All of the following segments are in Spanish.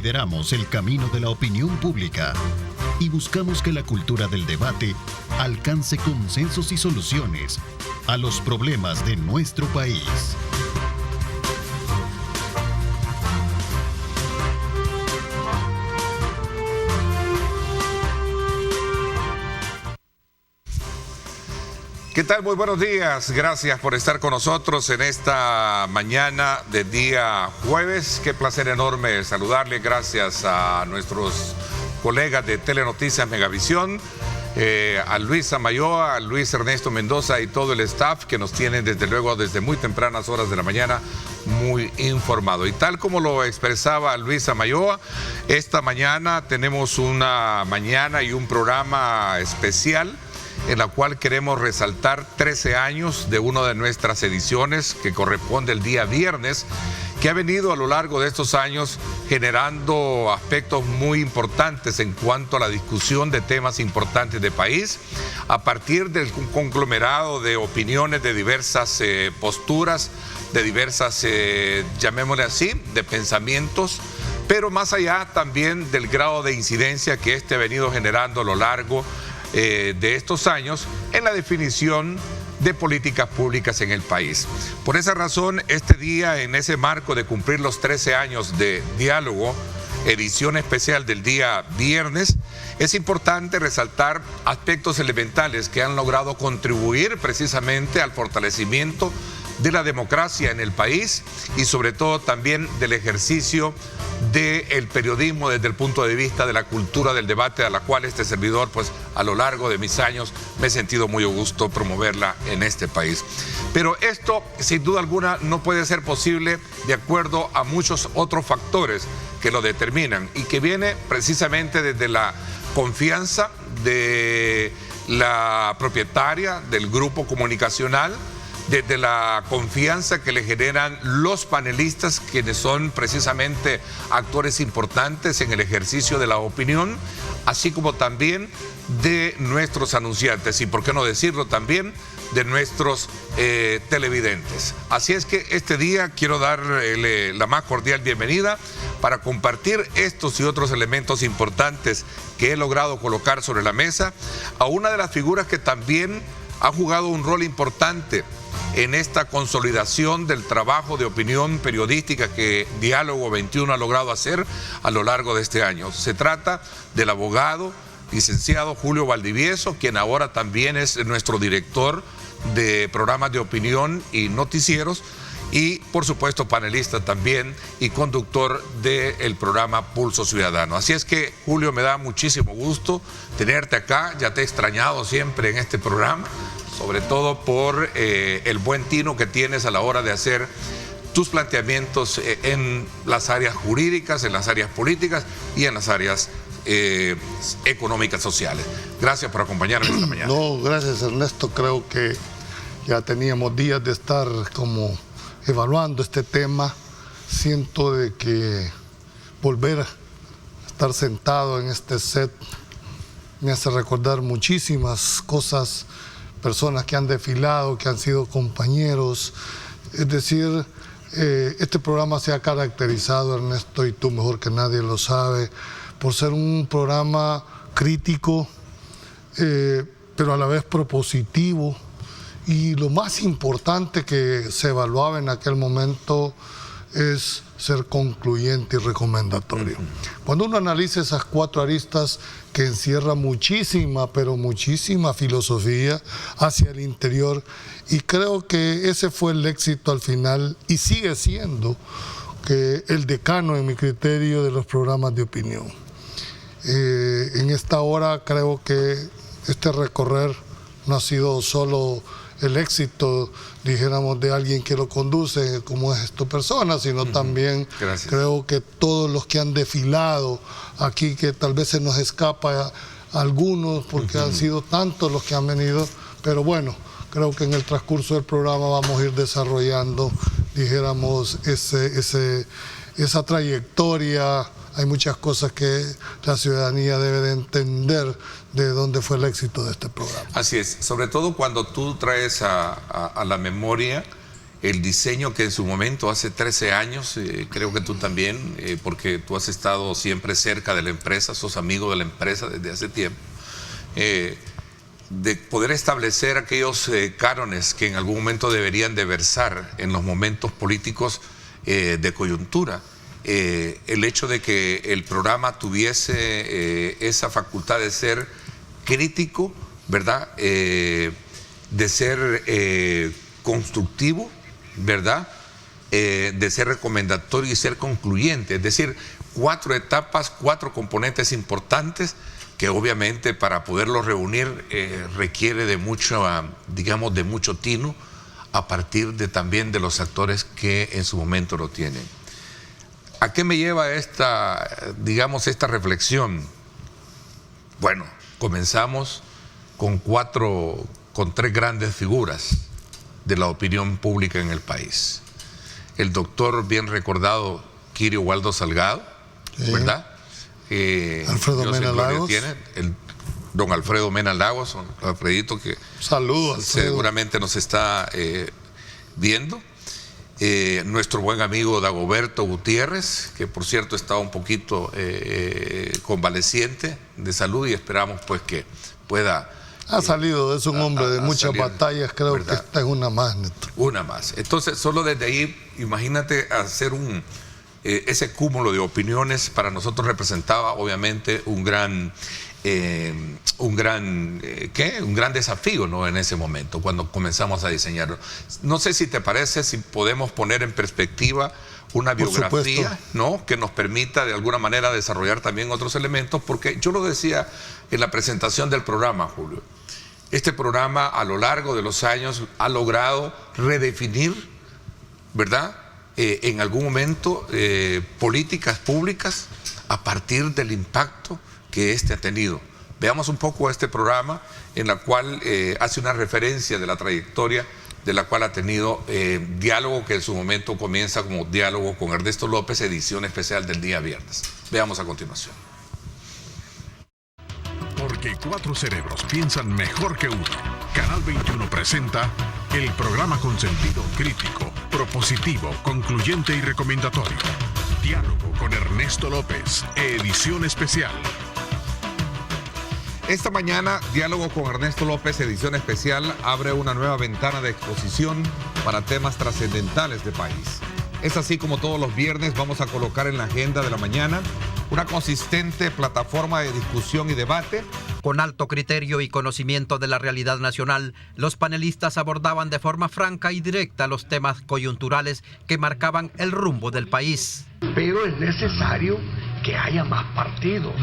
lideramos el camino de la opinión pública y buscamos que la cultura del debate alcance consensos y soluciones a los problemas de nuestro país. ¿Qué tal? Muy buenos días. Gracias por estar con nosotros en esta mañana de día jueves. Qué placer enorme saludarle. Gracias a nuestros colegas de Telenoticias Megavisión, a Luis Amayoa, a Luis Ernesto Mendoza y todo el staff que nos tienen desde luego desde muy tempranas horas de la mañana muy informado. Y tal como lo expresaba Luis Amayoa, esta mañana tenemos una mañana y un programa especial en la cual queremos resaltar 13 años de una de nuestras ediciones que corresponde el día viernes, que ha venido a lo largo de estos años generando aspectos muy importantes en cuanto a la discusión de temas importantes de país, a partir del conglomerado de opiniones de diversas posturas, de diversas, llamémosle así, de pensamientos, pero más allá también del grado de incidencia que este ha venido generando a lo largo de estos años en la definición de políticas públicas en el país. Por esa razón, este día, en ese marco de cumplir los 13 años de diálogo, edición especial del día viernes, es importante resaltar aspectos elementales que han logrado contribuir precisamente al fortalecimiento de la democracia en el país y sobre todo también del ejercicio del periodismo desde el punto de vista de la cultura del debate, a la cual este servidor, pues a lo largo de mis años me he sentido muy a gusto promoverla en este país. Pero esto, sin duda alguna, no puede ser posible de acuerdo a muchos otros factores que lo determinan y que viene precisamente desde la confianza de la propietaria del grupo comunicacional, desde la confianza que le generan los panelistas, quienes son precisamente actores importantes en el ejercicio de la opinión, así como también de nuestros anunciantes y, por qué no decirlo, también de nuestros televidentes. Así es que este día quiero darle la más cordial bienvenida para compartir estos y otros elementos importantes que he logrado colocar sobre la mesa a una de las figuras que también ha jugado un rol importante en esta consolidación del trabajo de opinión periodística que Diálogo 21 ha logrado hacer a lo largo de este año. Se trata del abogado, licenciado Julio Valdivieso, quien ahora también es nuestro director de programas de opinión y noticieros, y por supuesto panelista también y conductor del programa Pulso Ciudadano. Así es que, Julio, me da muchísimo gusto tenerte acá. Ya te he extrañado siempre en este programa, sobre todo por el buen tino que tienes a la hora de hacer tus planteamientos en las áreas jurídicas, en las áreas políticas y en las áreas económicas, sociales. Gracias por acompañarme esta mañana. No, gracias, Ernesto. Creo que ya teníamos días de estar como evaluando este tema. Siento de que volver a estar sentado en este set me hace recordar muchísimas cosas, personas que han desfilado, que han sido compañeros. Es decir, este programa se ha caracterizado, Ernesto, y tú mejor que nadie lo sabe, por ser un programa crítico, pero a la vez propositivo. Y lo más importante que se evaluaba en aquel momento es ser concluyente y recomendatorio. Cuando uno analiza esas cuatro aristas que encierra muchísima, pero muchísima filosofía hacia el interior, y creo que ese fue el éxito al final y sigue siendo que el decano, en mi criterio, de los programas de opinión. En esta hora creo que este recorrer no ha sido solo el éxito, dijéramos, de alguien que lo conduce, como es tu persona, sino también creo que todos los que han desfilado aquí, que tal vez se nos escapa a algunos, porque han sido tantos los que han venido, pero bueno, creo que en el transcurso del programa vamos a ir desarrollando, dijéramos, esa trayectoria. Hay muchas cosas que la ciudadanía debe de entender de dónde fue el éxito de este programa. Así es, sobre todo cuando tú traes a la memoria el diseño que en su momento, hace 13 años, creo que tú también, porque tú has estado siempre cerca de la empresa, sos amigo de la empresa desde hace tiempo, de poder establecer aquellos cánones que en algún momento deberían de versar en los momentos políticos de coyuntura. El hecho de que el programa tuviese esa facultad de ser crítico, ¿verdad? De ser constructivo, ¿verdad? De ser recomendatorio y ser concluyente. Es decir, 4 etapas, 4 componentes importantes que obviamente para poderlos reunir requiere de mucho, digamos, de mucho tino a partir de también de los actores que en su momento lo tienen. ¿A qué me lleva esta, digamos, esta reflexión? Bueno, comenzamos con 3 grandes figuras de la opinión pública en el país. El doctor bien recordado Quirio Waldo Salgado, ¿verdad? Alfredo Mena Lagos. El don Alfredo Mena Lagos, Alfredito, que saludos, seguramente nos está viendo. Nuestro buen amigo Dagoberto Gutiérrez, que por cierto estaba un poquito convaleciente de salud y esperamos pues que pueda... Ha salido, es un hombre de muchas batallas, creo, ¿verdad? Que esta es una más, Néstor. Una más. Entonces, solo desde ahí, imagínate hacer ese cúmulo de opiniones. Para nosotros representaba obviamente un gran desafío, ¿no? En ese momento, cuando comenzamos a diseñarlo. No sé si te parece, si podemos poner en perspectiva una biografía, ¿no? Que nos permita de alguna manera desarrollar también otros elementos, porque yo lo decía en la presentación del programa, Julio. Este programa a lo largo de los años ha logrado redefinir, ¿verdad? En algún momento políticas públicas a partir del impacto que este ha tenido. Veamos un poco este programa en la cual hace una referencia de la trayectoria de la cual ha tenido diálogo, que en su momento comienza como Diálogo con Ernesto López, edición especial del día viernes. Veamos a continuación. Porque 4 cerebros piensan mejor que uno. Canal 21 presenta el programa con sentido crítico, propositivo, concluyente y recomendatorio. Diálogo con Ernesto López, edición especial. Esta mañana, Diálogo con Ernesto López, edición especial, abre una nueva ventana de exposición para temas trascendentales de país. Es así como todos los viernes vamos a colocar en la agenda de la mañana una consistente plataforma de discusión y debate. Con alto criterio y conocimiento de la realidad nacional, los panelistas abordaban de forma franca y directa los temas coyunturales que marcaban el rumbo del país. Pero es necesario que haya más partidos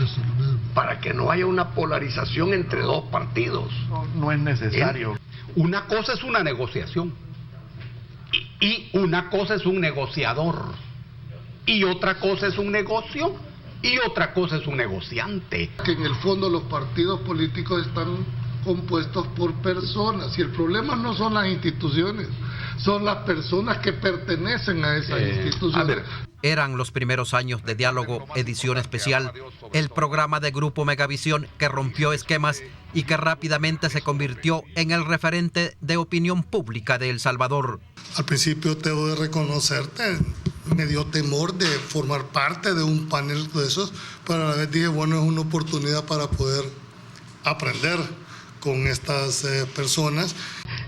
para que no haya una polarización entre 2 partidos. No es necesario. Una cosa es una negociación y una cosa es un negociador y otra cosa es un negocio y otra cosa es un negociante. Que en el fondo los partidos políticos están compuestos por personas y el problema no son las instituciones, son las personas que pertenecen a esas instituciones. Eran los primeros años de Diálogo, edición especial, el programa de Grupo Megavisión que rompió esquemas y que rápidamente se convirtió en el referente de opinión pública de El Salvador. Al principio debo de reconocerte, me dio temor de formar parte de un panel de esos, pero a la vez dije, bueno, es una oportunidad para poder aprender con estas personas.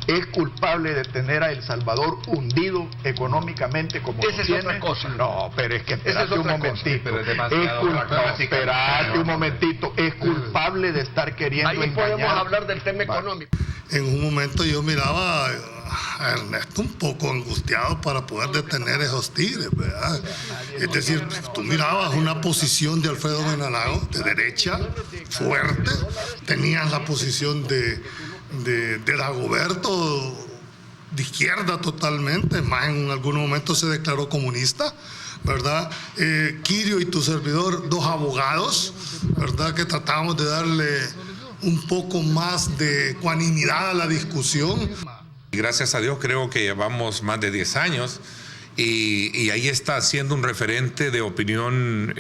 Es culpable de tener a El Salvador hundido económicamente como esa es otra cosa. No, pero es que espérate un momentito. Espérate un momentito. Es culpable de estar queriendo ahí engañar. podemos hablar del tema económico. En un momento yo miraba a Ernesto un poco angustiado para poder detener esos tigres, ¿verdad? Es decir, tú mirabas una posición de Alfredo Mena Lagos de derecha, fuerte, tenías la posición de Dagoberto de izquierda totalmente, más en algún momento se declaró comunista, ¿verdad? Quirio y tu servidor, 2 abogados, ¿verdad? Que tratábamos de darle un poco más de ecuanimidad a la discusión. Gracias a Dios creo que llevamos más de 10 años y ahí está siendo un referente de opinión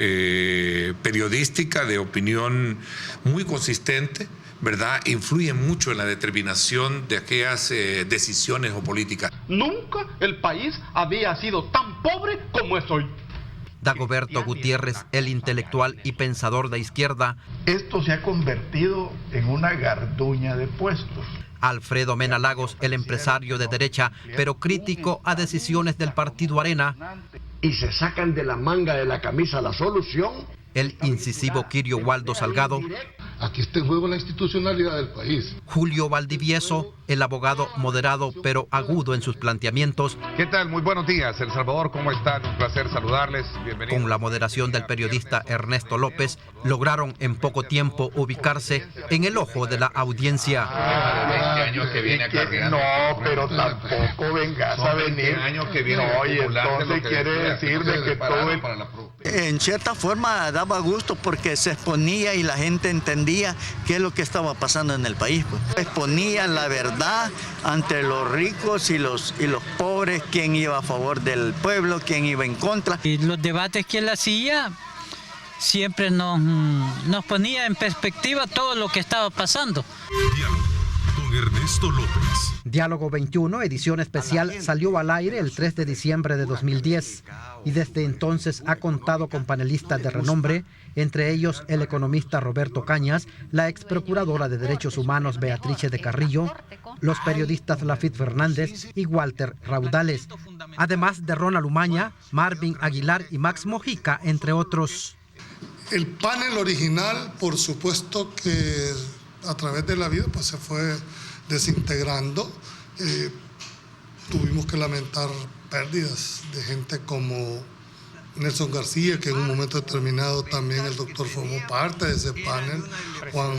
periodística, de opinión muy consistente, ¿verdad?, influyen mucho en la determinación de aquellas decisiones o políticas. Nunca el país había sido tan pobre como es hoy. Dagoberto Gutiérrez, el intelectual y pensador de izquierda. Esto se ha convertido en una garduña de puestos. Alfredo Mena Lagos, el empresario de derecha, pero crítico a decisiones del partido Arena. Y se sacan de la manga de la camisa la solución. El incisivo Kirio Waldo Salgado. Aquí está en juego la institucionalidad del país. Julio Valdivieso, el abogado moderado pero agudo en sus planteamientos. ¿Qué tal? Muy buenos días, El Salvador, ¿cómo están? Un placer saludarles. Bienvenidos. Con la moderación del periodista Ernesto López, lograron en poco tiempo ubicarse en el ojo de la audiencia. No, pero tampoco vengas a venir. No, y entonces quiere decir de que todo el... En cierta forma daba gusto porque se exponía y la gente entendía qué es lo que estaba pasando en el país. Pues. Exponía la verdad ante los ricos y los pobres, quién iba a favor del pueblo, quién iba en contra. Y los debates que él hacía siempre nos ponía en perspectiva todo lo que estaba pasando. Diálogo con Ernesto López. Diálogo 21, edición especial, salió al aire el 3 de diciembre de 2010 y desde entonces ha contado con panelistas de renombre, entre ellos el economista Roberto Cañas, la ex procuradora de Derechos Humanos Beatrice de Carrillo, los periodistas Lafit Fernández y Walter Raudales, además de Ronald Umaña, Marvin Aguilar y Max Mojica, entre otros. El panel original, por supuesto que a través de la vida pues se fue desintegrando. Tuvimos que lamentar pérdidas de gente como Nelson García, que en un momento determinado también el doctor formó parte de ese panel, Juan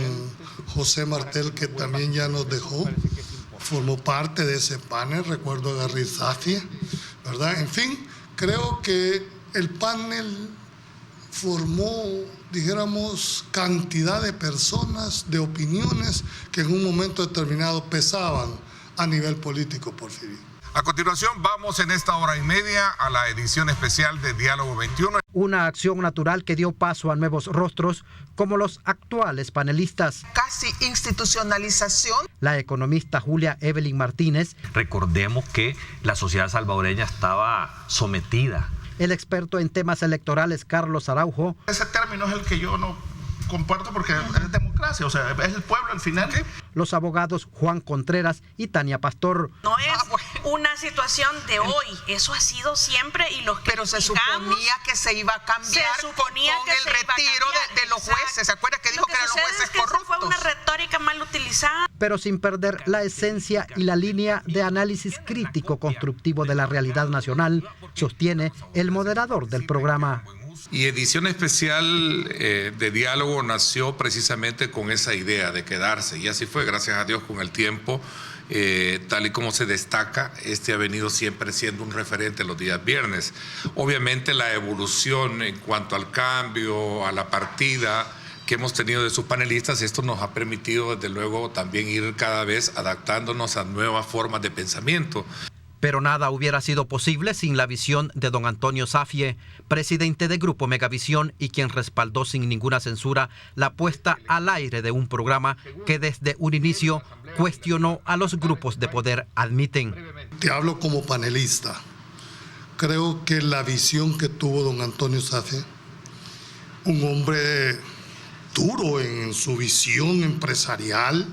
José Martel, que también ya nos dejó, formó parte de ese panel, recuerdo a Garry Zafie, ¿verdad? En fin, creo que el panel formó, dijéramos, cantidad de personas, de opiniones que en un momento determinado pesaban a nivel político, Porfirio. A continuación, vamos en esta hora y media a la edición especial de Diálogo 21. Una acción natural que dio paso a nuevos rostros, como los actuales panelistas. Casi institucionalización. La economista Julia Evelyn Martínez. Recordemos que la sociedad salvadoreña estaba sometida. El experto en temas electorales Carlos Araujo. Ese término es el que yo no comparto porque es democracia, o sea, es el pueblo al final. Los abogados Juan Contreras y Tania Pastor. No es una situación de hoy, eso ha sido siempre y los que pero se suponía que se iba a cambiar con el retiro de los jueces. ¿Se acuerda que dijo que eran los jueces corruptos? Fue una retórica mal utilizada. Pero sin perder la esencia y la línea de análisis crítico constructivo de la realidad nacional, sostiene el moderador del programa. Y edición especial de Diálogo nació precisamente con esa idea de quedarse, y así fue, gracias a Dios, con el tiempo, tal y como se destaca, ha venido siempre siendo un referente los días viernes. Obviamente la evolución en cuanto al cambio, a la partida que hemos tenido de sus panelistas, esto nos ha permitido desde luego también ir cada vez adaptándonos a nuevas formas de pensamiento. Pero nada hubiera sido posible sin la visión de don Antonio Zafie, presidente de Grupo Megavisión y quien respaldó sin ninguna censura la puesta al aire de un programa que desde un inicio cuestionó a los grupos de poder, admiten. Te hablo como panelista. Creo que la visión que tuvo don Antonio Zafie, un hombre duro en su visión empresarial,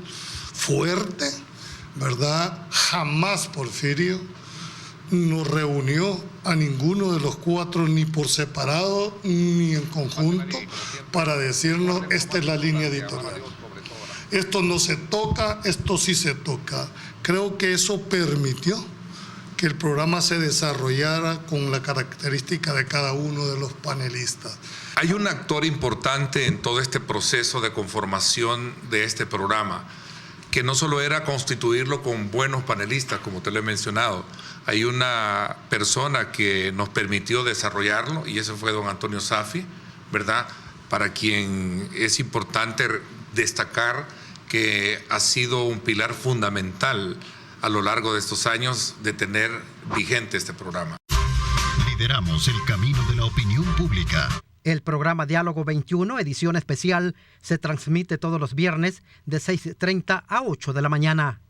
fuerte, ¿verdad? Jamás, Porfirio, nos reunió a ninguno de los cuatro, ni por separado ni en conjunto, para decirnos esta es la línea editorial. Esto no se toca, esto sí se toca. Creo que eso permitió que el programa se desarrollara con la característica de cada uno de los panelistas. Hay un actor importante en todo este proceso de conformación de este programa, que no solo era constituirlo con buenos panelistas, como te lo he mencionado. Hay una persona que nos permitió desarrollarlo, y ese fue don Antonio Zafie, ¿verdad? Para quien es importante destacar que ha sido un pilar fundamental a lo largo de estos años de tener vigente este programa. Lideramos el camino de la opinión pública. El programa Diálogo 21, edición especial, se transmite todos los viernes de 6:30 a 8 de la mañana.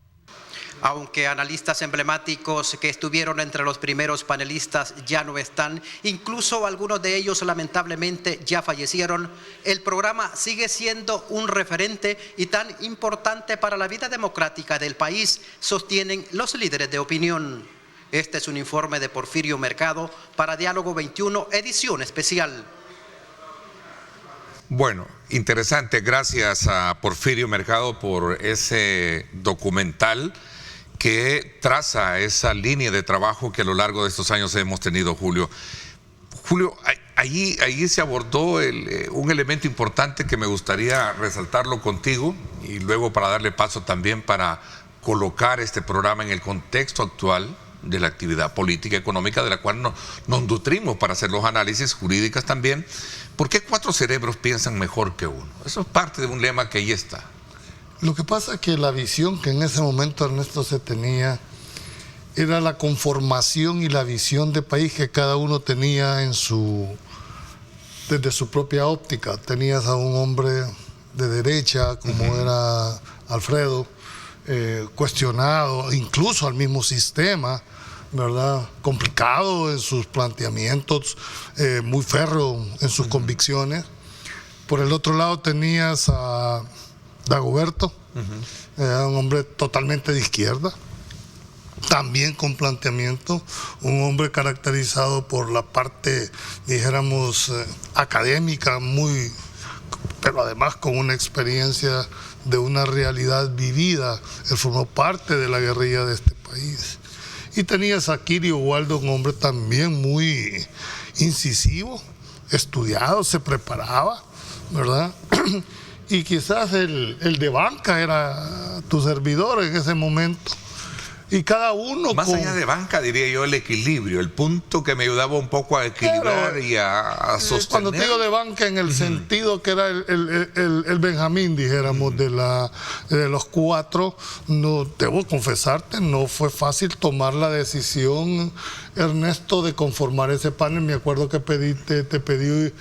Aunque analistas emblemáticos que estuvieron entre los primeros panelistas ya no están, incluso algunos de ellos lamentablemente ya fallecieron, el programa sigue siendo un referente y tan importante para la vida democrática del país, sostienen los líderes de opinión. Este es un informe de Porfirio Mercado para Diálogo 21, edición especial. Bueno, interesante. Gracias a Porfirio Mercado por ese documental que traza esa línea de trabajo que a lo largo de estos años hemos tenido, Julio. Julio, ahí se abordó un elemento importante que me gustaría resaltarlo contigo y luego para darle paso también para colocar este programa en el contexto actual de la actividad política y económica de la cual nos nutrimos para hacer los análisis jurídicos también. ¿Por qué 4 cerebros piensan mejor que uno? Eso es parte de un lema que ahí está. Lo que pasa es que la visión que en ese momento Ernesto se tenía era la conformación y la visión de país que cada uno tenía desde su propia óptica. Tenías a un hombre de derecha como era Alfredo, cuestionado incluso al mismo sistema, ¿verdad? Complicado en sus planteamientos, muy férreo en sus convicciones. Por el otro lado tenías a Dagoberto, un hombre totalmente de izquierda, también con planteamiento, un hombre caracterizado por la parte, dijéramos, académica, pero además con una experiencia de una realidad vivida. Él formó parte de la guerrilla de este país. Y tenías a Kirio Waldo, un hombre también muy incisivo, estudiado, se preparaba, ¿verdad? Y quizás el de banca era tu servidor en ese momento. Y cada uno... Más allá de banca, diría yo, el equilibrio, el punto que me ayudaba un poco a equilibrar y a sostener. Cuando te digo de banca, en el sentido que era el Benjamín, dijéramos, de los 4, no debo confesarte, no fue fácil tomar la decisión, Ernesto, de conformar ese panel. Me acuerdo que te pedí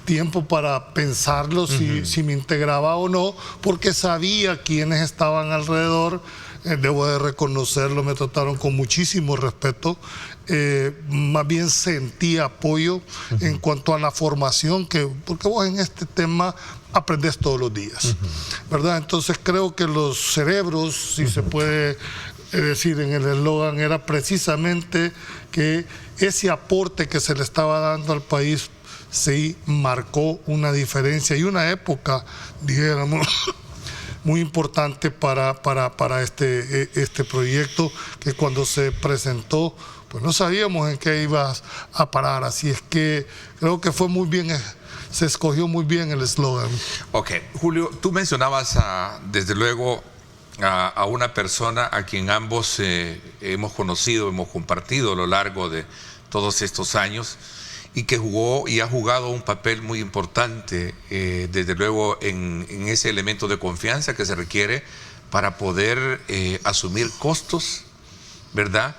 tiempo para pensarlo, si me integraba o no, porque sabía quiénes estaban alrededor. Debo de reconocerlo, me trataron con muchísimo respeto, más bien sentí apoyo en cuanto a la formación, porque vos en este tema aprendés todos los días, ¿verdad? Entonces creo que los cerebros, si se puede decir en el eslogan, era precisamente que ese aporte que se le estaba dando al país sí marcó una diferencia y una época, dijéramos, muy importante para este proyecto, que cuando se presentó, pues no sabíamos en qué ibas a parar. Así es que creo que fue muy bien, se escogió muy bien el eslogan. Ok, Julio, tú mencionabas desde luego a una persona a quien ambos hemos conocido, hemos compartido a lo largo de todos estos años, y que jugó y ha jugado un papel muy importante, desde luego, en ese elemento de confianza que se requiere para poder asumir costos, ¿verdad?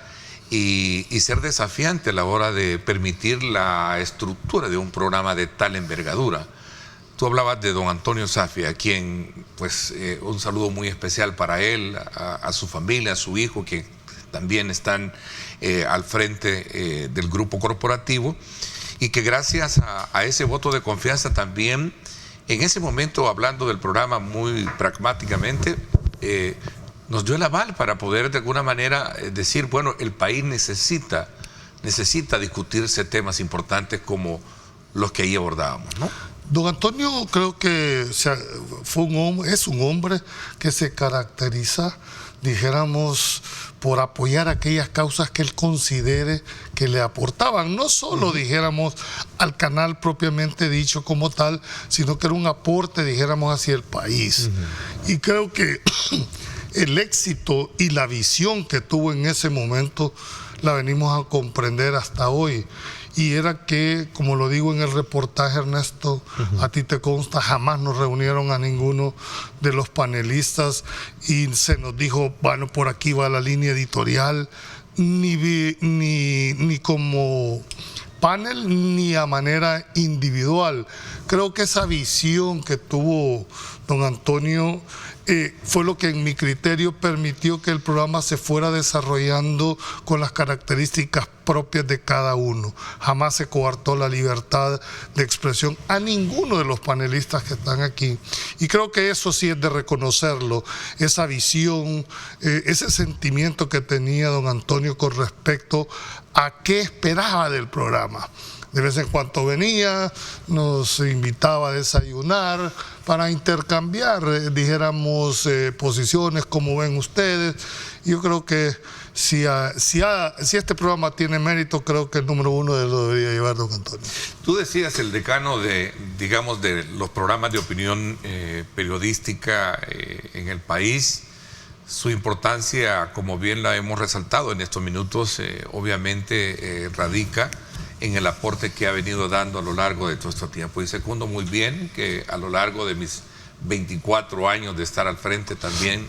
Y ser desafiante a la hora de permitir la estructura de un programa de tal envergadura. Tú hablabas de don Antonio Safi, a quien, pues, un saludo muy especial para él, a su familia, a su hijo, que también están al frente del grupo corporativo, y que gracias a ese voto de confianza también, en ese momento, hablando del programa muy pragmáticamente, nos dio el aval para poder de alguna manera decir, bueno, el país necesita discutirse temas importantes como los que ahí abordábamos, ¿no? Don Antonio creo que es un hombre que se caracteriza, dijéramos, por apoyar aquellas causas que él considere que le aportaban, no solo, dijéramos, al canal propiamente dicho como tal, sino que era un aporte, dijéramos, hacia el país. Y creo que el éxito y la visión que tuvo en ese momento la venimos a comprender hasta hoy. Y era que, como lo digo en el reportaje, Ernesto, a ti te consta, jamás nos reunieron a ninguno de los panelistas y se nos dijo, bueno, por aquí va la línea editorial, ni como panel ni a manera individual. Creo que esa visión que tuvo don Antonio fue lo que en mi criterio permitió que el programa se fuera desarrollando con las características propias de cada uno. Jamás se coartó la libertad de expresión a ninguno de los panelistas que están aquí. Y creo que eso sí es de reconocerlo, esa visión, ese sentimiento que tenía don Antonio con respecto a qué esperaba del programa. De vez en cuando venía, nos invitaba a desayunar para intercambiar, dijéramos, posiciones, como ven ustedes. Yo creo que si este programa tiene mérito, creo que el número uno lo debería llevar don Antonio. Tú decías el decano de los programas de opinión periodística en el país. Su importancia, como bien la hemos resaltado en estos minutos, obviamente radica en el aporte que ha venido dando a lo largo de todo este tiempo. Y secundo muy bien que a lo largo de mis 24 años de estar al frente también,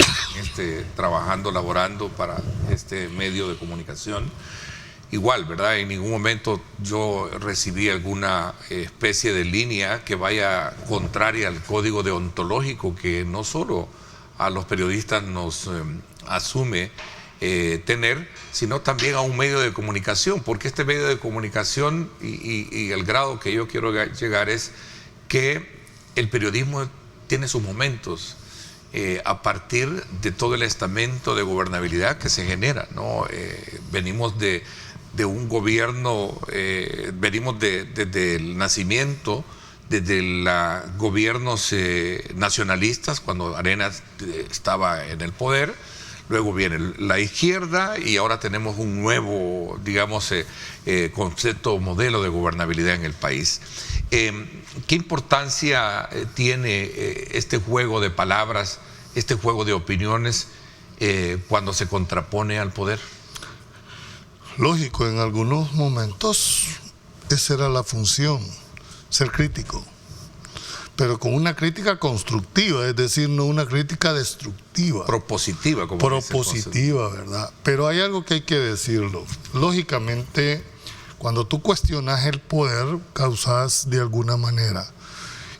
trabajando, laborando para este medio de comunicación, igual, ¿verdad? En ningún momento yo recibí alguna especie de línea que vaya contraria al código deontológico que no solo a los periodistas nos asume tener, sino también a un medio de comunicación, porque este medio de comunicación y el grado que yo quiero llegar es que el periodismo tiene sus momentos a partir de todo el estamento de gobernabilidad que se genera, ¿no? Venimos de un gobierno, venimos desde el nacimiento, desde los gobiernos nacionalistas, cuando Arenas estaba en el poder. Luego viene la izquierda y ahora tenemos un nuevo, digamos, concepto, modelo de gobernabilidad en el país. ¿Qué importancia tiene este juego de palabras, este juego de opiniones cuando se contrapone al poder? Lógico, en algunos momentos esa era la función, ser crítico. Pero con una crítica constructiva, es decir, no una crítica destructiva. Propositiva, como propositiva, ¿verdad? Pero hay algo que hay que decirlo. Lógicamente, cuando tú cuestionas el poder, causas de alguna manera.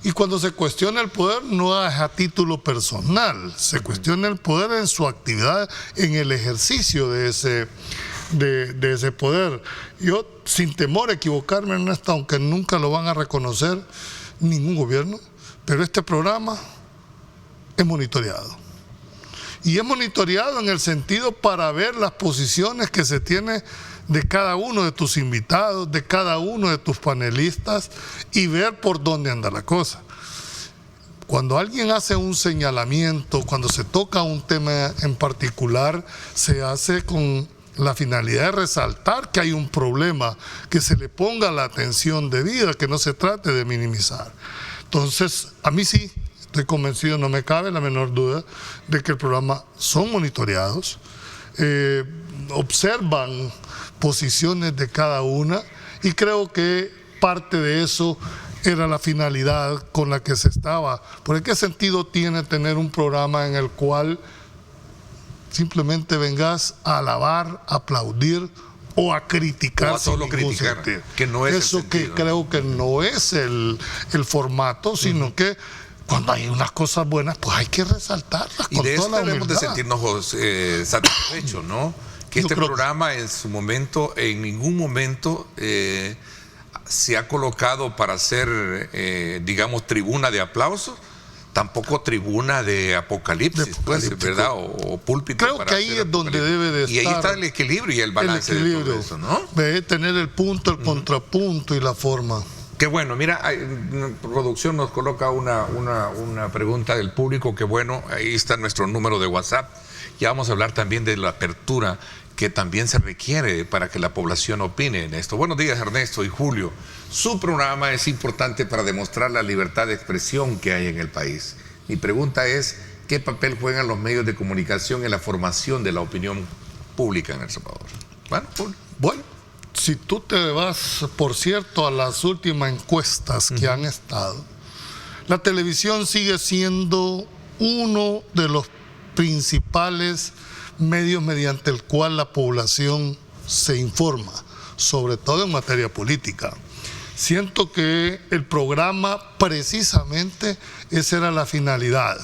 Y cuando se cuestiona el poder, no es a título personal, se cuestiona el poder en su actividad, en el ejercicio de ese poder. Yo, sin temor a equivocarme en esto, aunque nunca lo van a reconocer ningún gobierno, pero este programa es monitoreado. Y es monitoreado en el sentido para ver las posiciones que se tiene de cada uno de tus invitados, de cada uno de tus panelistas y ver por dónde anda la cosa. Cuando alguien hace un señalamiento, cuando se toca un tema en particular, se hace con la finalidad de resaltar que hay un problema, que se le ponga la atención debida, que no se trate de minimizar. Entonces, a mí sí, estoy convencido, no me cabe la menor duda, de que el programa son monitoreados, observan posiciones de cada una y creo que parte de eso era la finalidad con la que se estaba. ¿Por qué sentido tiene tener un programa en el cual simplemente vengas a alabar, a aplaudir o a criticar? O a solo criticar, que no es eso, que creo que no es el formato, sino que cuando hay unas cosas buenas, pues hay que resaltarlas. Y de esto debemos de sentirnos satisfechos, ¿no? Que este programa en su momento, en ningún momento se ha colocado para ser, digamos, tribuna de aplausos, tampoco tribuna de apocalipsis, pues, ¿verdad? O púlpito. Creo que ahí es donde debe de estar. Y ahí está el equilibrio y el balance de todo eso, ¿no? Debe tener el punto, el contrapunto y la forma. Qué bueno, mira, producción nos coloca una pregunta del público, que bueno, ahí está nuestro número de WhatsApp. Ya vamos a hablar también de la apertura que también se requiere para que la población opine en esto. Buenos días, Ernesto y Julio. Su programa es importante para demostrar la libertad de expresión que hay en el país. Mi pregunta es, ¿qué papel juegan los medios de comunicación en la formación de la opinión pública en El Salvador? Bueno, si tú te vas, por cierto, a las últimas encuestas que han estado, la televisión sigue siendo uno de los principales medios mediante el cual la población se informa. sobre todo en materia política. Siento que el programa, precisamente, esa era la finalidad,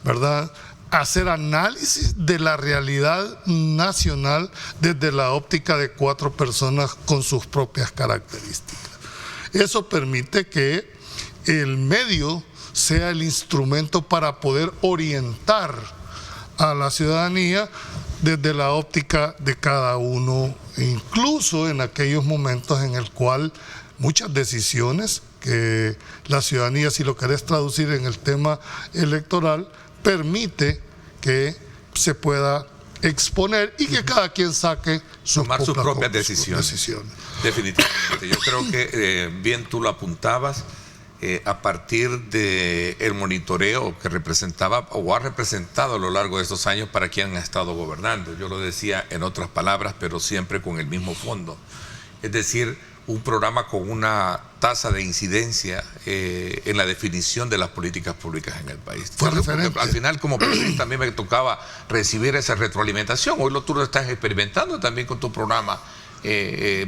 ¿verdad? Hacer análisis de la realidad nacional desde la óptica de 4 personas con sus propias características. Eso permite que el medio sea el instrumento para poder orientar a la ciudadanía desde la óptica de cada uno, incluso en aquellos momentos en el cual muchas decisiones que la ciudadanía, si lo querés traducir en el tema electoral, permite que se pueda exponer y que cada quien saque sus propias decisiones. Definitivamente. Yo creo que bien tú lo apuntabas, a partir del monitoreo que representaba o ha representado a lo largo de estos años para quien ha estado gobernando. Yo lo decía en otras palabras, pero siempre con el mismo fondo. Es decir, un programa con una tasa de incidencia en la definición de las políticas públicas en el país. Al final, como presidente, también me tocaba recibir esa retroalimentación. Hoy tú lo estás experimentando también con tu programa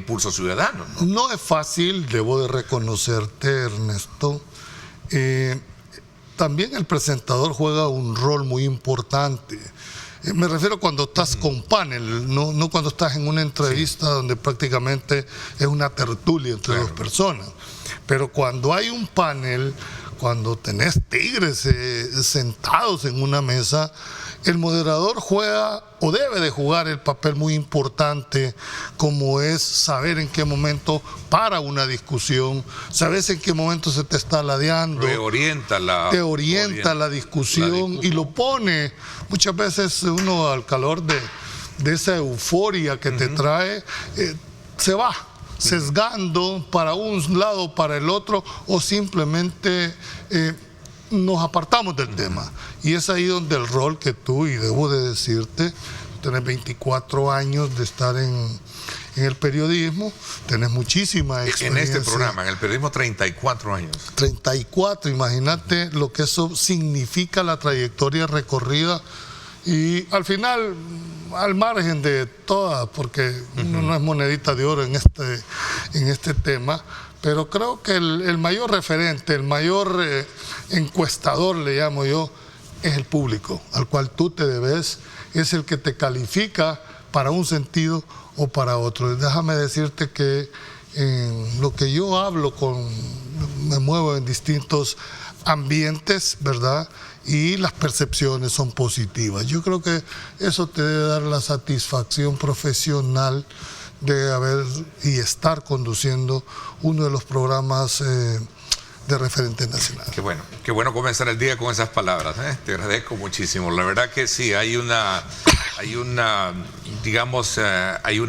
Pulso Ciudadano, ¿no? No es fácil, debo de reconocerte, Ernesto. También el presentador juega un rol muy importante. Me refiero cuando estás con panel, no cuando estás en una entrevista donde prácticamente es una tertulia entre dos personas. Pero cuando hay un panel, cuando tenés tigres sentados en una mesa, el moderador juega o debe de jugar el papel muy importante, como es saber en qué momento para una discusión, sabes en qué momento se te está ladeando, te orienta la discusión y lo pone. Muchas veces uno, al calor de esa euforia que te trae, se va sesgando para un lado o para el otro, o simplemente nos apartamos del tema. Y es ahí donde el rol que tú, y debo de decirte, tenés 24 años de estar en el periodismo, tenés muchísima experiencia. En este programa, en el periodismo, 34 años. 34, imagínate lo que eso significa, la trayectoria recorrida. Y al final, al margen de todas, porque uno no es monedita de oro en este tema, pero creo que el mayor referente, el mayor encuestador, le llamo yo, es el público, al cual tú te debes, es el que te califica para un sentido o para otro. Déjame decirte que en lo que yo hablo, me muevo en distintos ambientes, ¿verdad? Y las percepciones son positivas. Yo creo que eso te debe dar la satisfacción profesional de haber y estar conduciendo uno de los programas de referente nacional. Qué bueno comenzar el día con esas palabras, ¿eh? Te agradezco muchísimo. La verdad que sí, hay un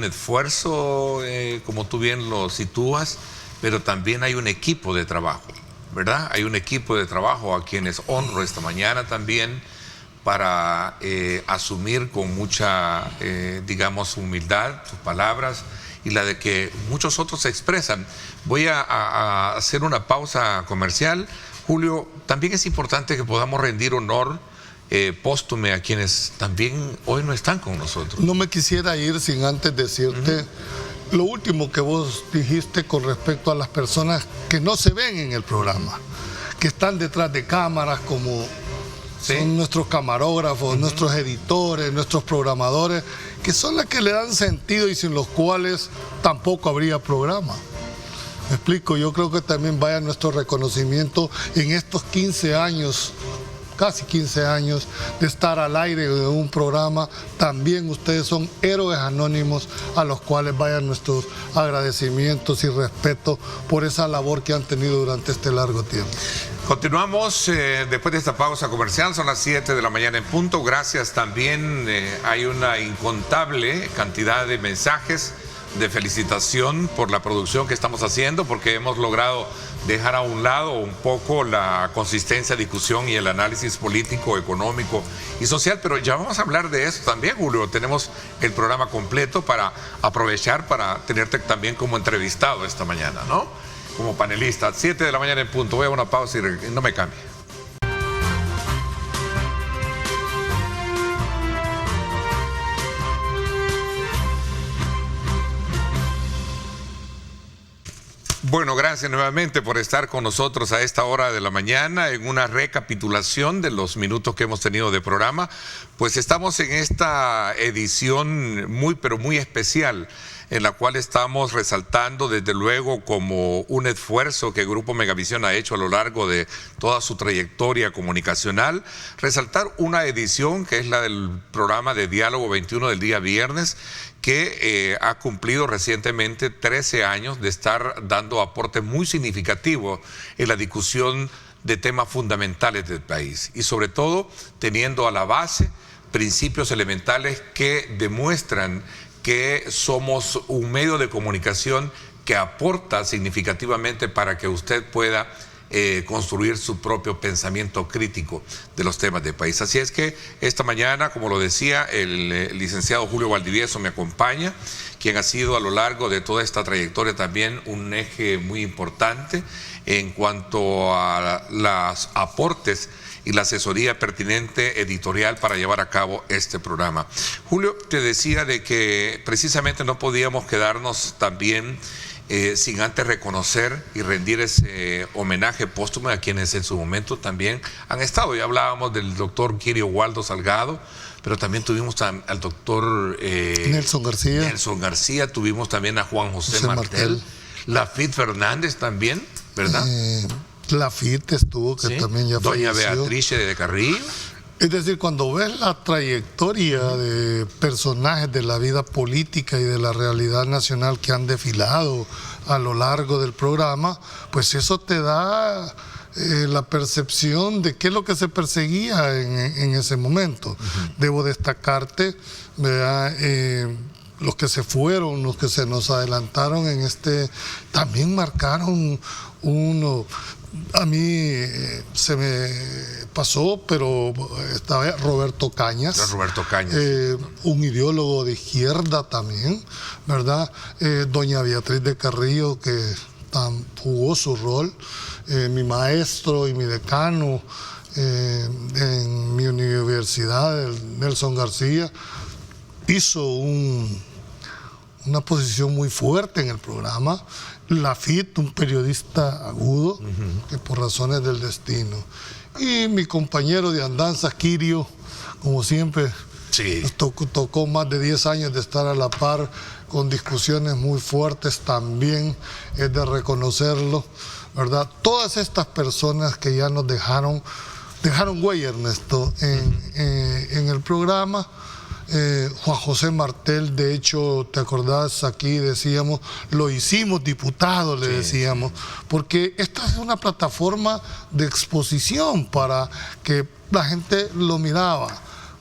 esfuerzo, como tú bien lo sitúas, pero también hay un equipo de trabajo, ¿verdad? Hay un equipo de trabajo a quienes honro esta mañana también para asumir con mucha, humildad sus palabras y la de que muchos otros se expresan. Voy a hacer una pausa comercial. Julio, también es importante que podamos rendir honor póstume a quienes también hoy no están con nosotros. No me quisiera ir sin antes decirte lo último que vos dijiste con respecto a las personas que no se ven en el programa, que están detrás de cámaras, como son nuestros camarógrafos, nuestros editores, nuestros programadores, que son las que le dan sentido y sin los cuales tampoco habría programa. Me explico, yo creo que también vaya nuestro reconocimiento en estos 15 años, casi 15 años de estar al aire de un programa. También ustedes son héroes anónimos a los cuales vayan nuestros agradecimientos y respeto por esa labor que han tenido durante este largo tiempo. Continuamos después de esta pausa comercial, son las 7 de la mañana en punto. Gracias también, hay una incontable cantidad de mensajes de felicitación por la producción que estamos haciendo, porque hemos logrado dejar a un lado un poco la consistencia, discusión y el análisis político, económico y social, pero ya vamos a hablar de eso también, Julio. Tenemos el programa completo para aprovechar para tenerte también como entrevistado esta mañana, ¿no? Como panelista. 7 de la mañana en punto. Voy a una pausa y no me cambie. Bueno, gracias nuevamente por estar con nosotros a esta hora de la mañana en una recapitulación de los minutos que hemos tenido de programa. Pues estamos en esta edición pero muy especial, en la cual estamos resaltando desde luego como un esfuerzo que Grupo Megavisión ha hecho a lo largo de toda su trayectoria comunicacional, resaltar una edición que es la del programa de Diálogo 21 del día viernes, que ha cumplido recientemente 13 años de estar dando aportes muy significativos en la discusión de temas fundamentales del país y sobre todo teniendo a la base principios elementales que demuestran que somos un medio de comunicación que aporta significativamente para que usted pueda construir su propio pensamiento crítico de los temas del país. Así es que esta mañana, como lo decía, el licenciado Julio Valdivieso me acompaña, quien ha sido a lo largo de toda esta trayectoria también un eje muy importante en cuanto a los aportes y la asesoría pertinente editorial para llevar a cabo este programa. Julio, te decía de que precisamente no podíamos quedarnos también sin antes reconocer y rendir ese homenaje póstumo a quienes en su momento también han estado. Ya hablábamos del doctor Kirio Waldo Salgado, pero también tuvimos al doctor Nelson García, tuvimos también a Juan José Martel, Lafit Fernández también, ¿verdad? Lafit estuvo, que también ya Doña falleció. Beatriz de Carrillo. Es decir, cuando ves la trayectoria de personajes de la vida política y de la realidad nacional que han desfilado a lo largo del programa, pues eso te da la percepción de qué es lo que se perseguía en ese momento. Debo destacarte, ¿verdad? Los que se fueron, los que se nos adelantaron en también marcaron uno. A mí se me pasó, pero esta vez Roberto Cañas. Un ideólogo de izquierda también, ¿verdad? Doña Beatriz de Carrillo, que jugó su rol. Mi maestro y mi decano en mi universidad, Nelson García, hizo una posición muy fuerte en el programa. Lafit, un periodista agudo, que por razones del destino. Y mi compañero de andanzas, Kirio, como siempre, nos tocó más de 10 años de estar a la par con discusiones muy fuertes, también es de reconocerlo, ¿verdad? Todas estas personas que ya nos dejaron huella, Ernesto, en el programa. Juan José Martel, de hecho, ¿te acordás? Aquí decíamos, lo hicimos diputado, le decíamos, porque esta es una plataforma de exposición para que la gente lo miraba.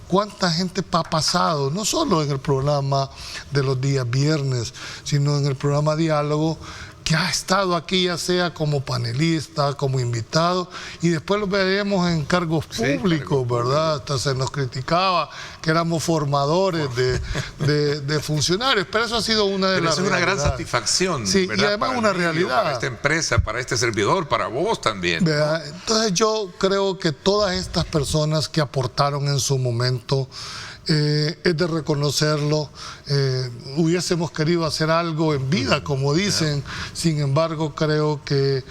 ¿Cuánta gente ha pasado? No solo en el programa de los días viernes, sino en el programa Diálogo, que ha estado aquí ya sea como panelista, como invitado, y después lo veremos en cargos públicos, ¿verdad? Hasta se nos criticaba que éramos formadores de funcionarios, pero eso ha sido una de las realidades. Es una gran satisfacción, sí, ¿verdad? Y además para una mí, realidad. Para esta empresa, para este servidor, para vos también, ¿no? Entonces yo creo que todas estas personas que aportaron en su momento, es de reconocerlo. Hubiésemos querido hacer algo en vida, como dicen. Sin embargo, creo que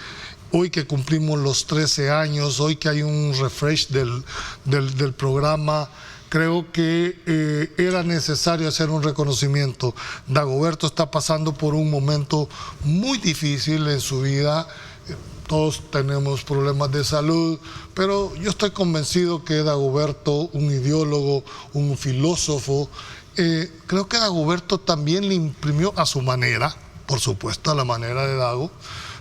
hoy que cumplimos los 13 años, hoy que hay un refresh del programa, creo que era necesario hacer un reconocimiento. Dagoberto está pasando por un momento muy difícil en su vida. Todos tenemos problemas de salud, pero yo estoy convencido que Dagoberto, un ideólogo, un filósofo, creo que Dagoberto también le imprimió a su manera, por supuesto, a la manera de Dago,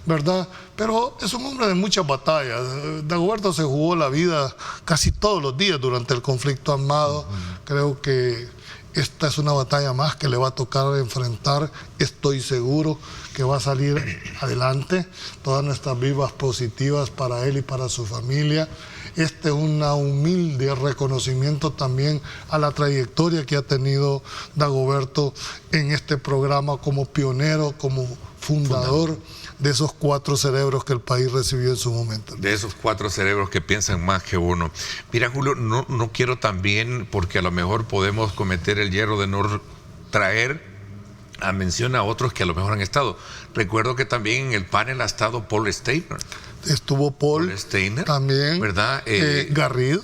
¿verdad? Pero es un hombre de muchas batallas. Dagoberto se jugó la vida casi todos los días durante el conflicto armado. Creo que esta es una batalla más que le va a tocar enfrentar. Estoy seguro que va a salir adelante. Todas nuestras vibras positivas para él y para su familia. Este es un humilde reconocimiento también a la trayectoria que ha tenido Dagoberto en este programa como pionero, como fundador de esos 4 cerebros que el país recibió en su momento. De esos 4 cerebros que piensan más que uno. Mira, Julio, no quiero también, porque a lo mejor podemos cometer el hierro de no traer menciona a otros que a lo mejor han estado. Recuerdo que también en el panel ha estado Paul Steiner. Estuvo Paul Steiner también, ¿verdad? Garrido,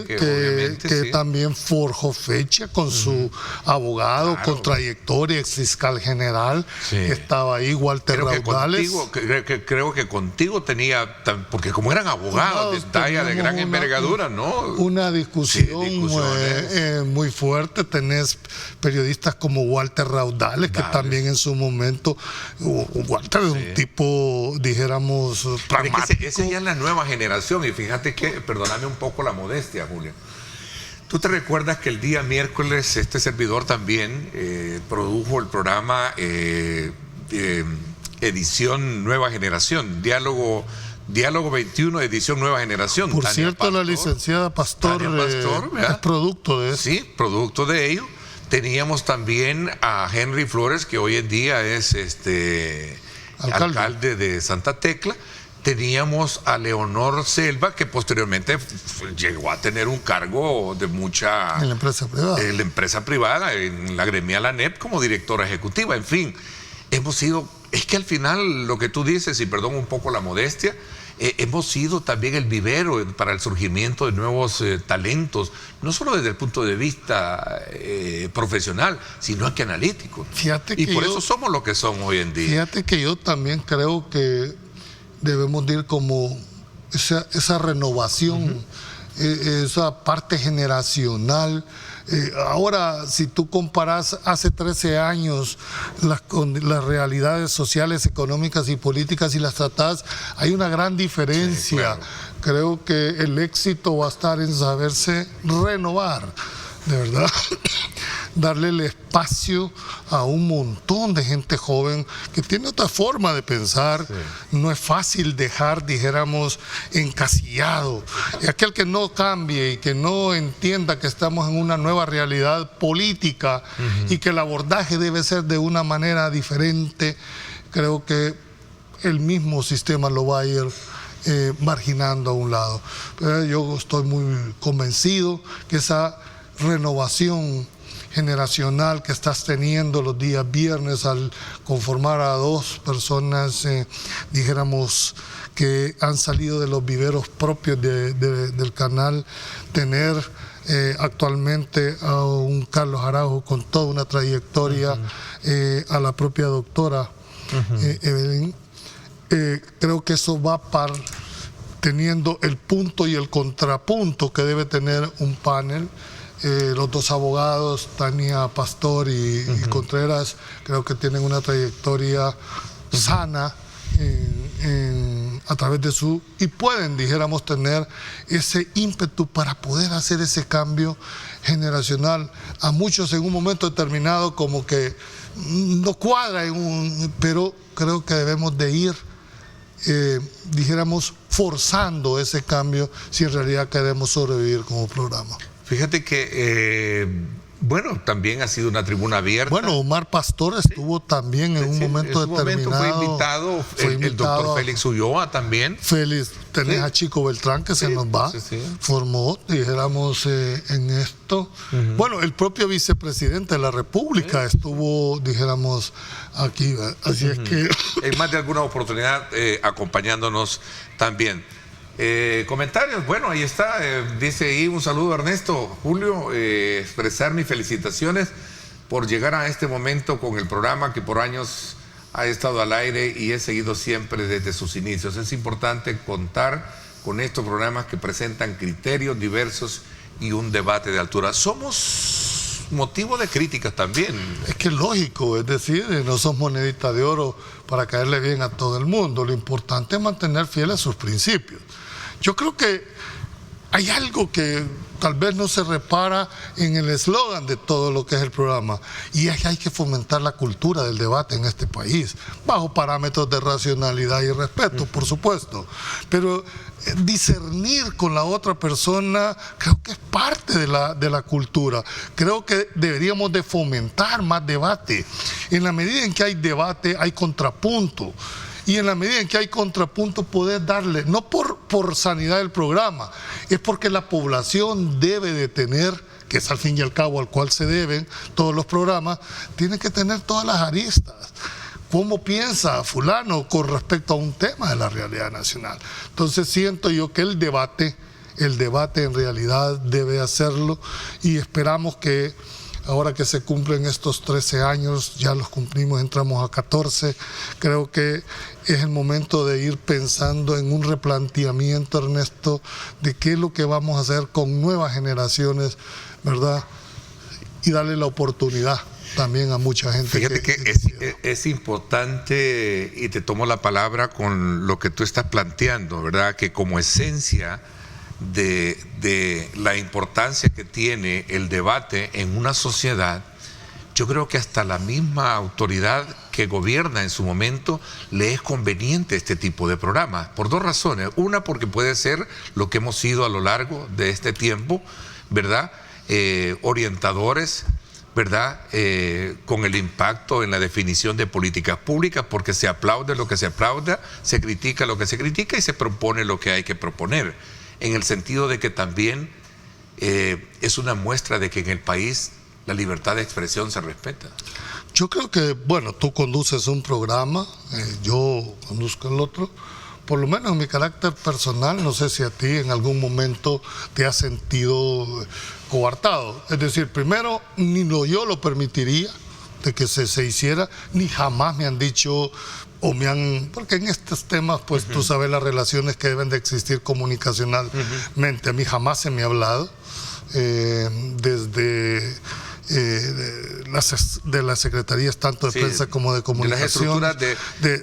que sí, también forjó fecha con su abogado, con trayectoria, ex fiscal general, que estaba ahí, Walter Raudales. Creo que contigo tenía, porque como eran abogados de talla de gran envergadura, ¿no? Una discusión muy fuerte. Tenés periodistas como Walter Raudales, que también en su momento, Walter es un tipo, dijéramos, pragmático. Esa ya es la nueva generación, y fíjate que, perdóname un poco la modestia, Julio. ¿Tú te recuerdas que el día miércoles este servidor también produjo el programa edición Nueva Generación, Diálogo 21, edición Nueva Generación? Por cierto, la licenciada Pastor, es producto de eso. Sí, producto de ello. Teníamos también a Henry Flores, que hoy en día es alcalde de Santa Tecla. Teníamos a Leonor Selva, que posteriormente llegó a tener un cargo de mucha... En la empresa privada. En la empresa privada, en la gremial ANEP, como directora ejecutiva. En fin, hemos sido... Es que al final, lo que tú dices, y perdón un poco la modestia, hemos sido también el vivero para el surgimiento de nuevos talentos, no solo desde el punto de vista profesional, sino que analítico. Fíjate y que por eso somos lo que somos hoy en día. Fíjate que yo también creo que debemos de ir como esa renovación, esa parte generacional. Ahora, si tú comparas hace 13 años las realidades sociales, económicas y políticas y las tratás, hay una gran diferencia. Sí, claro. Creo que el éxito va a estar en saberse renovar, de verdad. Darle el espacio a un montón de gente joven que tiene otra forma de pensar. Sí. No es fácil dejar, dijéramos, encasillado. Y aquel que no cambie y que no entienda que estamos en una nueva realidad política y que el abordaje debe ser de una manera diferente, creo que el mismo sistema lo va a ir marginando a un lado. Pero yo estoy muy convencido que esa renovación generacional que estás teniendo los días viernes al conformar a dos personas, dijéramos, que han salido de los viveros propios del canal, tener actualmente a un Carlos Araujo con toda una trayectoria, a la propia doctora Evelyn, creo que eso va teniendo el punto y el contrapunto que debe tener un panel. Los dos abogados, Tania Pastor y Contreras, creo que tienen una trayectoria sana a través de y pueden, dijéramos, tener ese ímpetu para poder hacer ese cambio generacional. A muchos en un momento determinado como que no cuadra, pero creo que debemos de ir, dijéramos, forzando ese cambio si en realidad queremos sobrevivir como programa. Fíjate que, bueno, también ha sido una tribuna abierta. Bueno, Omar Pastor estuvo también en un momento determinado. Fue invitado, el doctor Félix Ulloa también. Félix, tenés a Chico Beltrán que se nos va, formó, dijéramos, en esto. Bueno, el propio vicepresidente de la República estuvo, dijéramos, aquí. Así es que... En más de alguna oportunidad acompañándonos también. Comentarios, bueno, ahí está, dice ahí un saludo a Ernesto. Julio, expresar mis felicitaciones por llegar a este momento con el programa que por años ha estado al aire y he seguido siempre desde sus inicios. Es importante contar con estos programas que presentan criterios diversos y un debate de altura. Somos motivo de críticas también. Es que es lógico, es decir, no somos monedita de oro para caerle bien a todo el mundo. Lo importante es mantener fieles a sus principios. Yo creo que hay algo que tal vez no se repara en el eslogan de todo lo que es el programa, y es que hay que fomentar la cultura del debate en este país, bajo parámetros de racionalidad y respeto, por supuesto, pero discernir con la otra persona creo que es parte de la cultura. Creo que deberíamos de fomentar más debate. En la medida en que hay debate hay contrapunto, y en la medida en que hay contrapunto poder darle, no por sanidad del programa, es porque la población debe de tener que es al fin y al cabo al cual se deben todos los programas, tiene que tener todas las aristas. ¿Cómo piensa fulano con respecto a un tema de la realidad nacional? Entonces siento yo que el debate en realidad debe hacerlo, y esperamos que ahora que se cumplen estos 13 años, ya los cumplimos, entramos a 14, creo que es el momento de ir pensando en un replanteamiento, Ernesto, de qué es lo que vamos a hacer con nuevas generaciones, ¿verdad? Y darle la oportunidad también a mucha gente. Fíjate que es importante, y te tomo la palabra con lo que tú estás planteando, ¿verdad? Que como esencia de la importancia que tiene el debate en una sociedad, yo creo que hasta la misma autoridad que gobierna en su momento le es conveniente este tipo de programas, por dos razones. Una, porque puede ser lo que hemos sido a lo largo de este tiempo, ¿verdad? Orientadores, ¿verdad? Con el impacto en la definición de políticas públicas, porque se aplaude lo que se aplauda, se critica lo que se critica y se propone lo que hay que proponer, en el sentido de que también es una muestra de que en el país la libertad de expresión se respeta. Yo creo que, bueno, tú conduces un programa, yo conduzco el otro. Por lo menos en mi carácter personal, no sé si a ti en algún momento te has sentido coartado. Es decir, primero, ni yo lo permitiría de que se hiciera, ni jamás me han dicho o me han... Porque en estos temas, pues tú sabes las relaciones que deben de existir comunicacionalmente. A mí jamás se me ha hablado desde... de las secretarías tanto de prensa como de comunicación, de las estructuras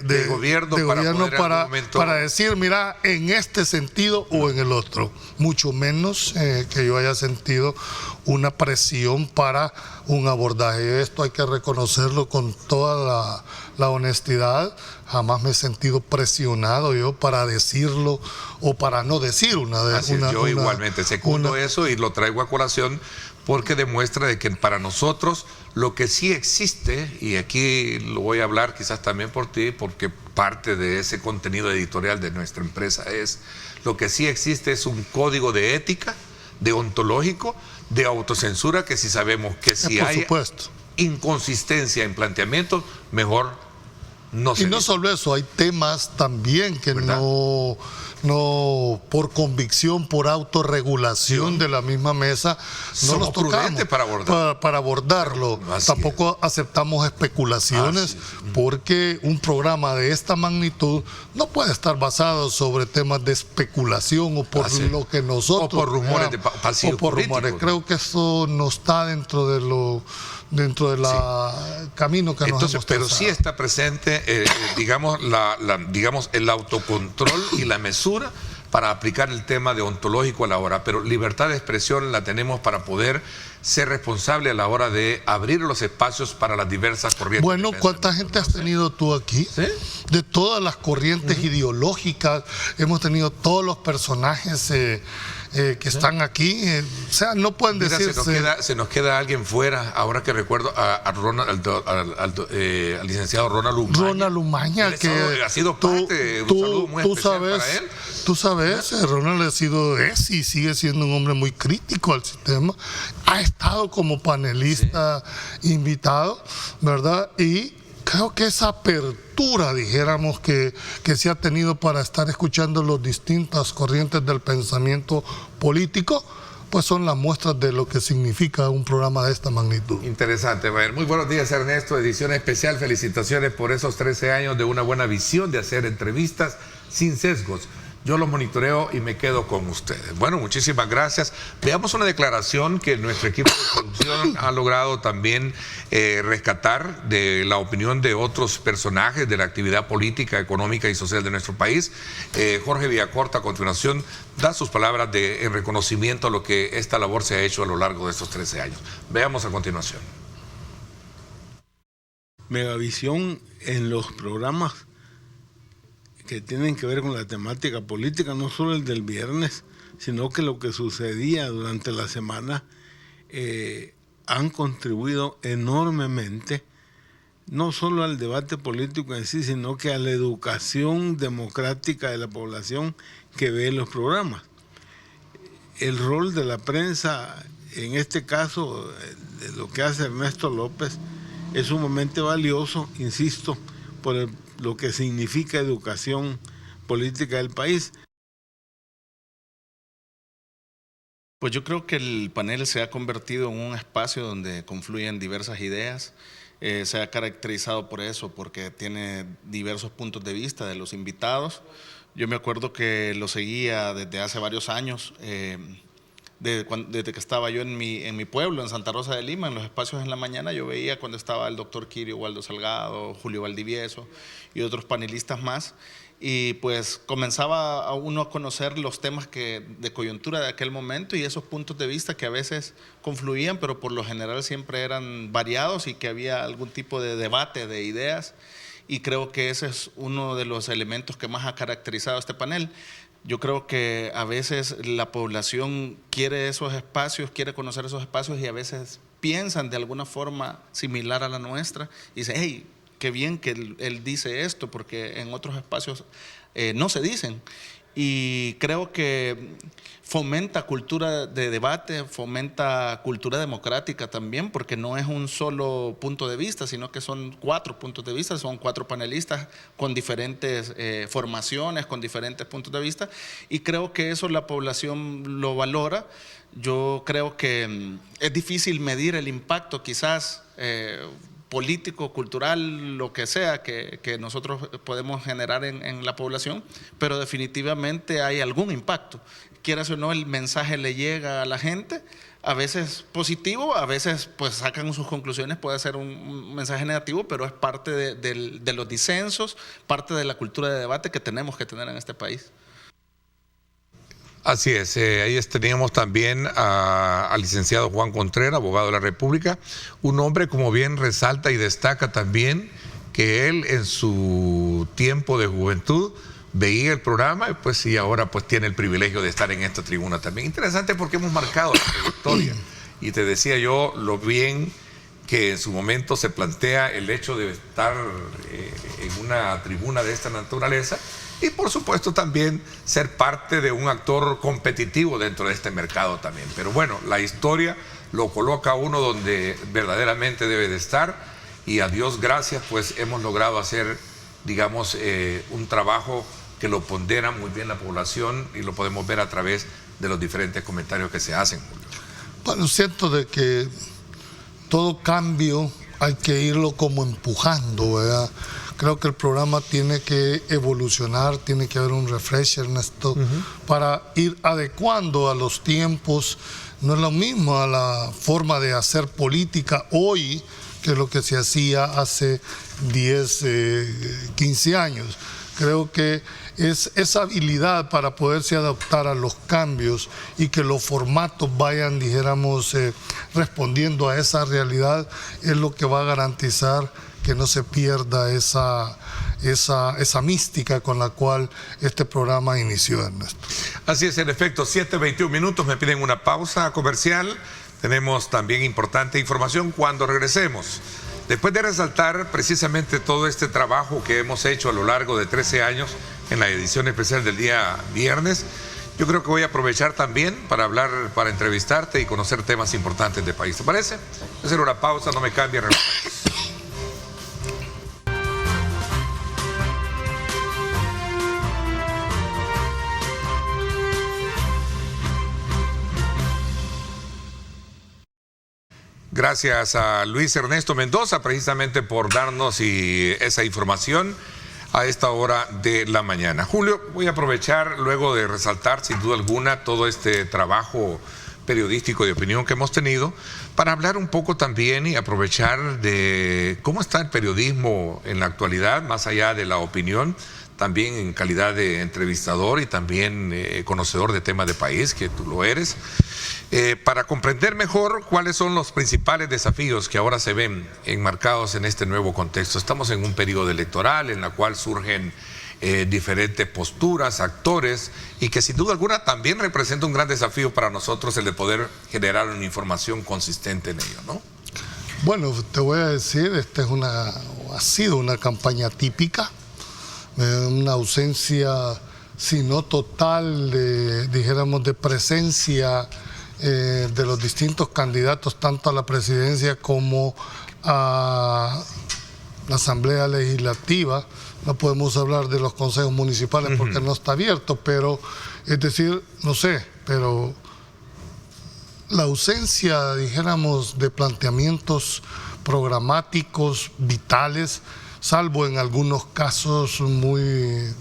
de gobierno para decir, mira, en este sentido o en el otro, mucho menos que yo haya sentido una presión para un abordaje. Esto hay que reconocerlo con toda la honestidad. Jamás me he sentido presionado yo para decirlo o para no decir yo igualmente secundo eso y lo traigo a colación, porque demuestra de que para nosotros lo que sí existe, y aquí lo voy a hablar quizás también por ti, porque parte de ese contenido editorial de nuestra empresa lo que sí existe es un código de ética, de ontológico, de autocensura, que si sabemos que si hay inconsistencia en planteamientos, mejor no se... Y no solo eso, hay temas también que no por convicción, por autorregulación de la misma mesa, no los tocamos para abordarlo. Tampoco aceptamos especulaciones, porque un programa de esta magnitud no puede estar basado sobre temas de especulación o por lo que nosotros... O por rumores de pasillos políticos. Creo que eso no está dentro del camino que nos hemos trazado. Pero sí está presente, digamos, el autocontrol y la mesura para aplicar el tema de ontológico a la hora, pero libertad de expresión la tenemos para poder ser responsable a la hora de abrir los espacios para las diversas corrientes. Bueno, ¿cuánta gente has tenido tú aquí? ¿Sí? De todas las corrientes ideológicas, hemos tenido todos los personajes que están aquí, o sea, no pueden decirse... Se nos queda alguien fuera, ahora que recuerdo al licenciado Ronald Umaña. Ronald Umaña, que ha sido parte, un saludo muy especial para él. Tú sabes, Ronald y sigue siendo un hombre muy crítico al sistema, ha estado como panelista invitado, ¿verdad? Y creo que esa apertura, dijéramos, que se ha tenido para estar escuchando las distintas corrientes del pensamiento político, pues son las muestras de lo que significa un programa de esta magnitud. Interesante. Bueno, muy buenos días, Ernesto, edición especial. Felicitaciones por esos 13 años de una buena visión de hacer entrevistas sin sesgos. Yo los monitoreo y me quedo con ustedes. Bueno, muchísimas gracias. Veamos una declaración que nuestro equipo de producción ha logrado también rescatar de la opinión de otros personajes de la actividad política, económica y social de nuestro país. Jorge Villacorta, a continuación, da sus palabras en reconocimiento a lo que esta labor se ha hecho a lo largo de estos 13 años. Veamos a continuación. Megavisión en los programas que tienen que ver con la temática política, no solo el del viernes, sino que lo que sucedía durante la semana, han contribuido enormemente, no solo al debate político en sí, sino que a la educación democrática de la población que ve los programas. El rol de la prensa en este caso, de lo que hace Ernesto López es sumamente valioso, insisto, por lo que significa educación política del país. Pues yo creo que el panel se ha convertido en un espacio donde confluyen diversas ideas. Se ha caracterizado por eso, porque tiene diversos puntos de vista de los invitados. Yo me acuerdo que lo seguía desde hace varios años, desde que estaba yo en mi pueblo, en Santa Rosa de Lima, en los espacios en la mañana. Yo veía cuando estaba el doctor Kirio Waldo Salgado, Julio Valdivieso y otros panelistas más. Y pues comenzaba uno a conocer los temas de coyuntura de aquel momento y esos puntos de vista que a veces confluían, pero por lo general siempre eran variados y que había algún tipo de debate de ideas. Y creo que ese es uno de los elementos que más ha caracterizado este panel. Yo creo que a veces la población quiere esos espacios, quiere conocer esos espacios y a veces piensan de alguna forma similar a la nuestra y dicen, hey, qué bien que él dice esto, porque en otros espacios no se dicen. Y creo que fomenta cultura de debate, fomenta cultura democrática también, porque no es un solo punto de vista, sino que son 4 puntos de vista, son 4 panelistas con diferentes formaciones, con diferentes puntos de vista, y creo que eso la población lo valora. Yo creo que es difícil medir el impacto quizás político, cultural, lo que sea que nosotros podemos generar en la población, pero definitivamente hay algún impacto. Quieras o no, el mensaje le llega a la gente, a veces positivo, a veces pues sacan sus conclusiones, puede ser un mensaje negativo, pero es parte de los disensos, parte de la cultura de debate que tenemos que tener en este país. Así es, ahí teníamos también al licenciado Juan Contreras, abogado de la República, un hombre como bien resalta y destaca también que él en su tiempo de juventud veía el programa pues, y ahora pues tiene el privilegio de estar en esta tribuna también. Interesante porque hemos marcado la trayectoria y te decía yo lo bien que en su momento se plantea el hecho de estar en una tribuna de esta naturaleza. Y por supuesto también ser parte de un actor competitivo dentro de este mercado también. Pero bueno, la historia lo coloca a uno donde verdaderamente debe de estar y a Dios gracias pues hemos logrado hacer, digamos, un trabajo que lo pondera muy bien la población y lo podemos ver a través de los diferentes comentarios que se hacen. Bueno, siento de que todo cambio hay que irlo como empujando, ¿verdad? Creo que el programa tiene que evolucionar, tiene que haber un refresh, Ernesto, para ir adecuando a los tiempos. No es lo mismo a la forma de hacer política hoy que lo que se hacía hace 10, 15 años. Creo que es esa habilidad para poderse adaptar a los cambios y que los formatos vayan, dijéramos, respondiendo a esa realidad, es lo que va a garantizar que no se pierda esa mística con la cual este programa inició, Ernesto. Así es, en efecto, 7:21 minutos, me piden una pausa comercial. Tenemos también importante información cuando regresemos. Después de resaltar precisamente todo este trabajo que hemos hecho a lo largo de 13 años en la edición especial del día viernes, yo creo que voy a aprovechar también para hablar, para entrevistarte y conocer temas importantes del país. ¿Te parece? Voy a hacer una pausa, no me cambie. Gracias a Luis Ernesto Mendoza precisamente por darnos esa información a esta hora de la mañana. Julio, voy a aprovechar luego de resaltar sin duda alguna todo este trabajo periodístico de opinión que hemos tenido para hablar un poco también y aprovechar de cómo está el periodismo en la actualidad, más allá de la opinión, también en calidad de entrevistador y también conocedor de temas de país, que tú lo eres, para comprender mejor cuáles son los principales desafíos que ahora se ven enmarcados en este nuevo contexto. Estamos en un periodo electoral en la cual surgen diferentes posturas, actores, y que sin duda alguna también representa un gran desafío para nosotros el de poder generar una información consistente en ello, ¿no? Bueno, te voy a decir, ha sido una campaña típica, una ausencia, si no total, dijéramos, de presencia de los distintos candidatos, tanto a la presidencia como a la Asamblea Legislativa. No podemos hablar de los consejos municipales porque no está abierto, pero es decir, no sé, pero la ausencia, dijéramos, de planteamientos programáticos vitales, salvo en algunos casos muy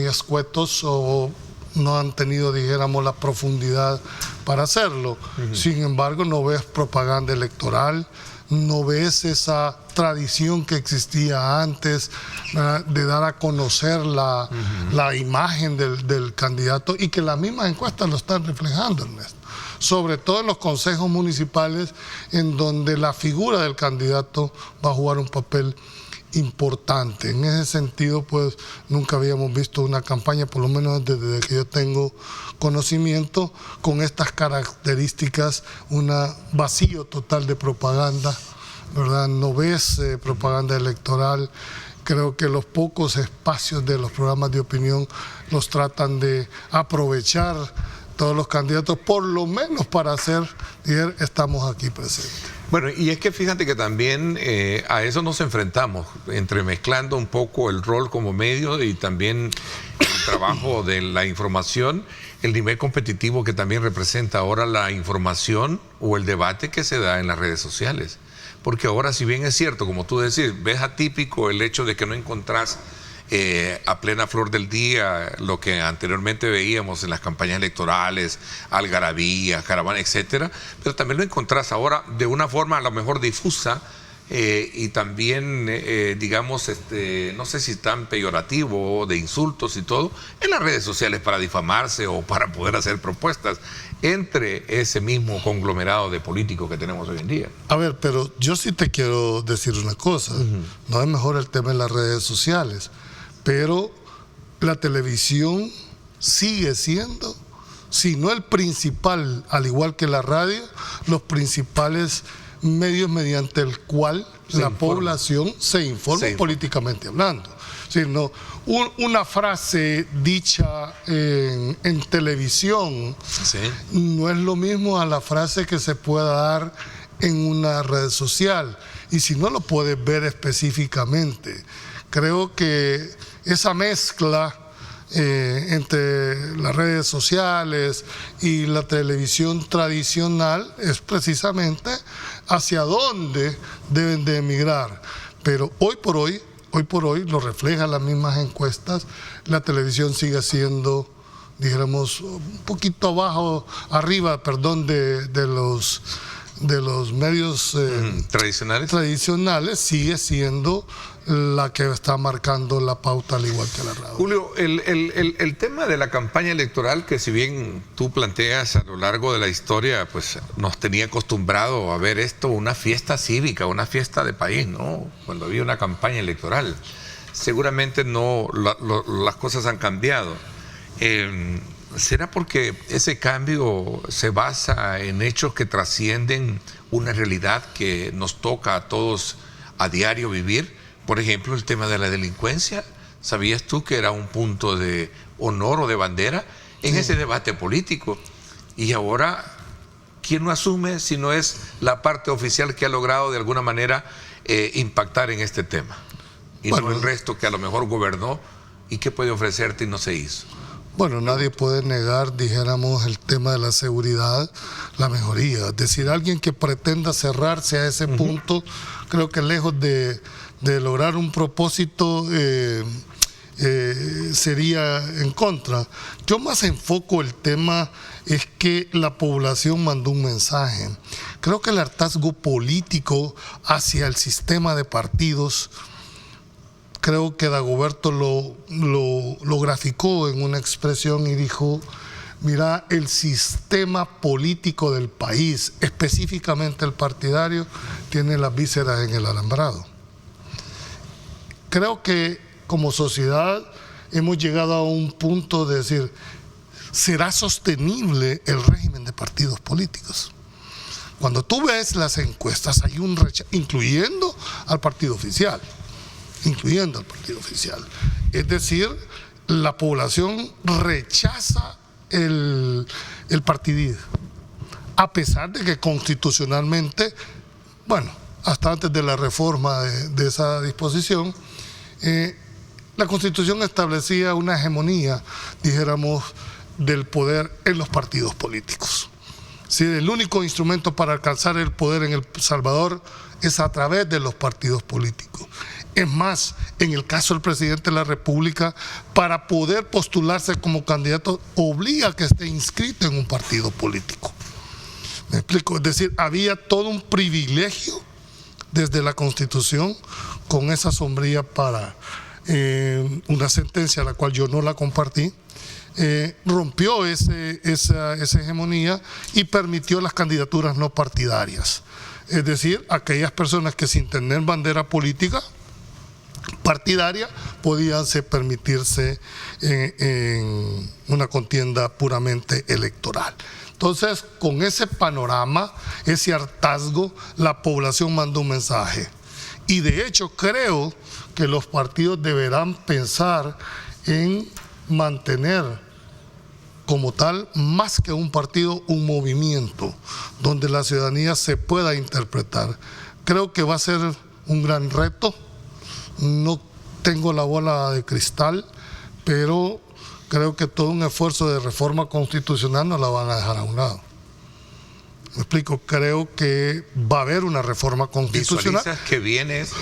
escuetos, o no han tenido, dijéramos, la profundidad para hacerlo. Sin embargo, no ves propaganda electoral, no ves esa tradición que existía antes, ¿verdad?, de dar a conocer la imagen del candidato, y que las mismas encuestas lo están reflejando, Ernesto. Sobre todo en los consejos municipales, en donde la figura del candidato va a jugar un papel importante. En ese sentido, pues nunca habíamos visto una campaña, por lo menos desde que yo tengo conocimiento, con estas características, un vacío total de propaganda, ¿verdad? No ves propaganda electoral. Creo que los pocos espacios de los programas de opinión los tratan de aprovechar todos los candidatos, por lo menos para hacer, estamos aquí presentes. Bueno, y es que fíjate que también a eso nos enfrentamos, entremezclando un poco el rol como medio y también el trabajo de la información, el nivel competitivo que también representa ahora la información o el debate que se da en las redes sociales. Porque ahora, si bien es cierto, como tú decís, ves atípico el hecho de que no encontrás a plena flor del día lo que anteriormente veíamos en las campañas electorales, algarabía, caravana, etcétera, pero también lo encontrás ahora de una forma a lo mejor difusa y también, digamos, no sé si tan peyorativo, de insultos y todo, en las redes sociales para difamarse o para poder hacer propuestas entre ese mismo conglomerado de políticos que tenemos hoy en día. A ver, pero yo sí te quiero decir una cosa, no es mejor el tema en las redes sociales, pero la televisión sigue siendo, si no el principal, al igual que la radio, los principales medios mediante el cual la población se informa políticamente hablando. Sí, no, una frase dicha en televisión no es lo mismo a la frase que se pueda dar en una red social, y si no lo puedes ver específicamente. Creo que esa mezcla entre las redes sociales y la televisión tradicional es precisamente hacia dónde deben de emigrar. Pero hoy por hoy lo reflejan las mismas encuestas, la televisión sigue siendo, dijéramos, un poquito arriba de los medios tradicionales, sigue siendo la que está marcando la pauta, al igual que la radio. Julio, el tema de la campaña electoral, que si bien tú planteas a lo largo de la historia, pues nos tenía acostumbrado a ver esto, una fiesta cívica, una fiesta de país, ¿no? Cuando había una campaña electoral. Seguramente no, las cosas han cambiado. ¿Será porque ese cambio se basa en hechos que trascienden una realidad que nos toca a todos a diario vivir? Por ejemplo, el tema de la delincuencia. ¿Sabías tú que era un punto de honor o de bandera en ese debate político? Y ahora, ¿quién lo asume si no es la parte oficial que ha logrado de alguna manera impactar en este tema? Y no el resto que a lo mejor gobernó y que puede ofrecerte y no se hizo. Bueno, nadie puede negar, dijéramos, el tema de la seguridad, la mejoría. Es decir, alguien que pretenda cerrarse a ese punto, creo que lejos de lograr un propósito sería en contra. Yo más enfoco el tema es que la población mandó un mensaje. Creo que el hartazgo político hacia el sistema de partidos, creo que Dagoberto lo graficó en una expresión y dijo: mira, el sistema político del país, específicamente el partidario, tiene las vísceras en el alambrado. Creo que como sociedad hemos llegado a un punto de decir, ¿será sostenible el régimen de partidos políticos? Cuando tú ves las encuestas, hay un rechazo, incluyendo al partido oficial. Es decir, la población rechaza el partidismo. a pesar de que constitucionalmente, bueno, hasta antes de la reforma de esa disposición, la Constitución establecía una hegemonía, dijéramos, del poder en los partidos políticos. Sí, el único instrumento para alcanzar el poder en El Salvador es a través de los partidos políticos. Es más, en el caso del presidente de la República, para poder postularse como candidato, obliga a que esté inscrito en un partido político. ¿Me explico? Es decir, había todo un privilegio desde la Constitución con esa sombría para una sentencia a la cual yo no la compartí. Rompió esa hegemonía y permitió las candidaturas no partidarias. Es decir, aquellas personas que sin tener bandera política partidaria podían permitirse en una contienda puramente electoral. Entonces, con ese panorama, ese hartazgo, la población mandó un mensaje. Y de hecho creo que los partidos deberán pensar en mantener como tal, más que un partido, un movimiento donde la ciudadanía se pueda interpretar. Creo que va a ser un gran reto. No tengo la bola de cristal, pero creo que todo un esfuerzo de reforma constitucional no la van a dejar a un lado. Me explico, creo que va a haber una reforma constitucional. ¿Visualizas que viene eso?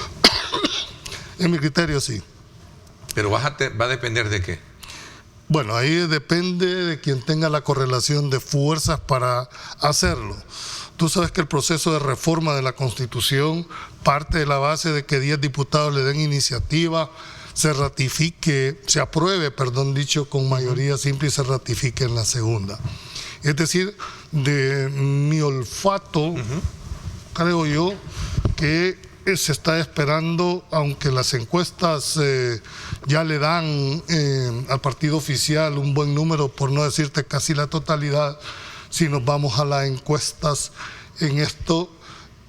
En mi criterio, sí. ¿Pero va a depender de qué? Bueno, ahí depende de quien tenga la correlación de fuerzas para hacerlo. Tú sabes que el proceso de reforma de la Constitución parte de la base de que 10 diputados le den iniciativa, se ratifique, se apruebe, con mayoría simple y se ratifique en la segunda. Es decir, de mi olfato, creo yo que se está esperando, aunque las encuestas ya le dan al partido oficial un buen número, por no decirte casi la totalidad, si nos vamos a las encuestas en esto,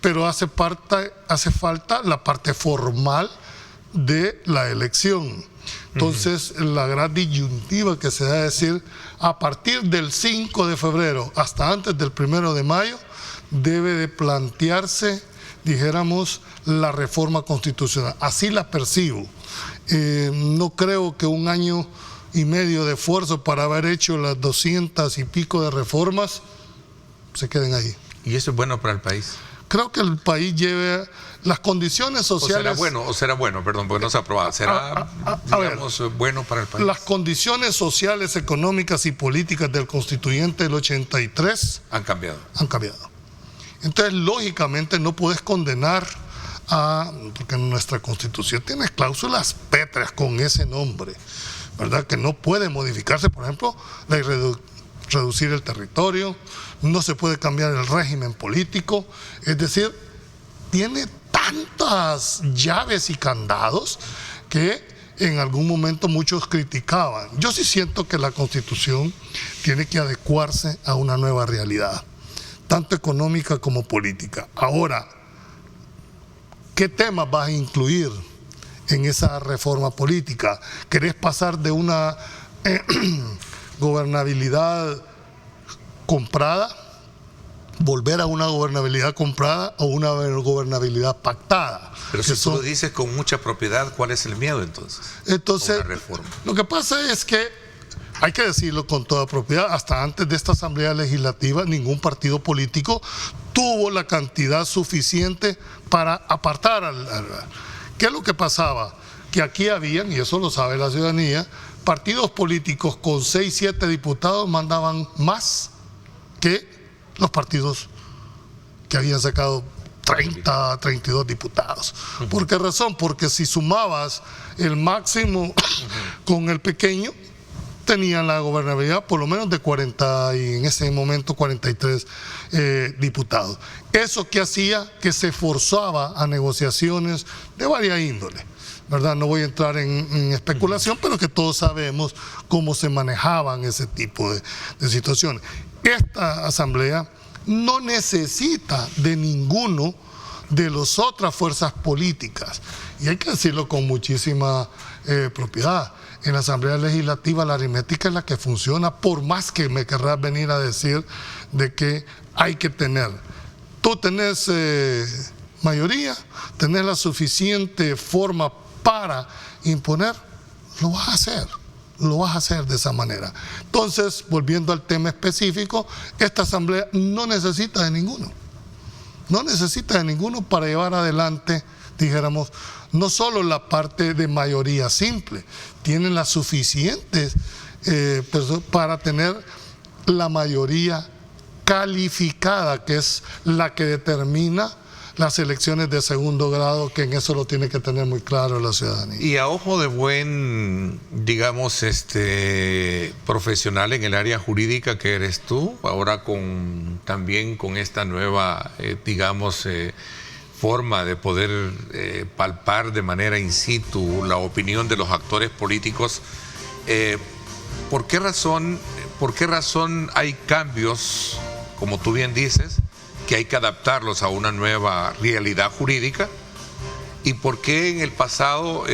pero hace falta la parte formal de la elección. Entonces, la gran disyuntiva que se da es decir, a partir del 5 de febrero hasta antes del 1 de mayo, debe de plantearse, dijéramos, la reforma constitucional. Así la percibo. No creo que un año y medio de esfuerzo para haber hecho las 200 y pico de reformas se queden ahí. ¿Y eso es bueno para el país? Creo que el país lleve las condiciones sociales. ¿O será bueno, perdón, porque no se ha aprobado? ¿Será, digamos, bueno para el país? Las condiciones sociales, económicas y políticas del constituyente del 83 han cambiado. Entonces, lógicamente, no puedes condenar porque nuestra Constitución tiene cláusulas pétreas con ese nombre, ¿verdad? Que no puede modificarse, por ejemplo, reducir el territorio, no se puede cambiar el régimen político, es decir, tiene tantas llaves y candados que en algún momento muchos criticaban. Yo sí siento que la Constitución tiene que adecuarse a una nueva realidad, tanto económica como política. Ahora, ¿qué temas vas a incluir en esa reforma política? ¿Querés pasar de una gobernabilidad comprada, volver a una gobernabilidad comprada o una gobernabilidad pactada? Pero si tú lo dices con mucha propiedad, ¿cuál es el miedo entonces? Entonces, lo que pasa es que hay que decirlo con toda propiedad, hasta antes de esta Asamblea Legislativa ningún partido político tuvo la cantidad suficiente para apartar ¿Qué es lo que pasaba? Que aquí habían, y eso lo sabe la ciudadanía, partidos políticos con 6, 7 diputados mandaban más que los partidos que habían sacado 30, 32 diputados. ¿Por qué razón? Porque si sumabas el máximo con el pequeño, tenían la gobernabilidad por lo menos de 40 y en ese momento 43 diputados. Eso que hacía que se forzaba a negociaciones de varias índoles, ¿verdad? No voy a entrar en especulación, pero que todos sabemos cómo se manejaban ese tipo de situaciones. Esta asamblea no necesita de ninguno de las otras fuerzas políticas, y hay que decirlo con muchísima propiedad. en la Asamblea Legislativa la aritmética es la que funciona, por más que me querrás venir a decir de que hay que tener. Tú tenés mayoría, tenés la suficiente forma para imponer, lo vas a hacer. Lo vas a hacer de esa manera. Entonces, volviendo al tema específico, esta asamblea no necesita de ninguno. No necesita de ninguno para llevar adelante, dijéramos, no solo la parte de mayoría simple, tienen las suficientes para tener la mayoría calificada, que es la que determina las elecciones de segundo grado, que en eso lo tiene que tener muy claro la ciudadanía. Y a ojo de buen, digamos, profesional en el área jurídica que eres tú, ahora también con esta nueva, digamos, forma de poder palpar de manera in situ la opinión de los actores políticos, ¿por qué razón hay cambios, como tú bien dices, que hay que adaptarlos a una nueva realidad jurídica? ¿Y por qué en el pasado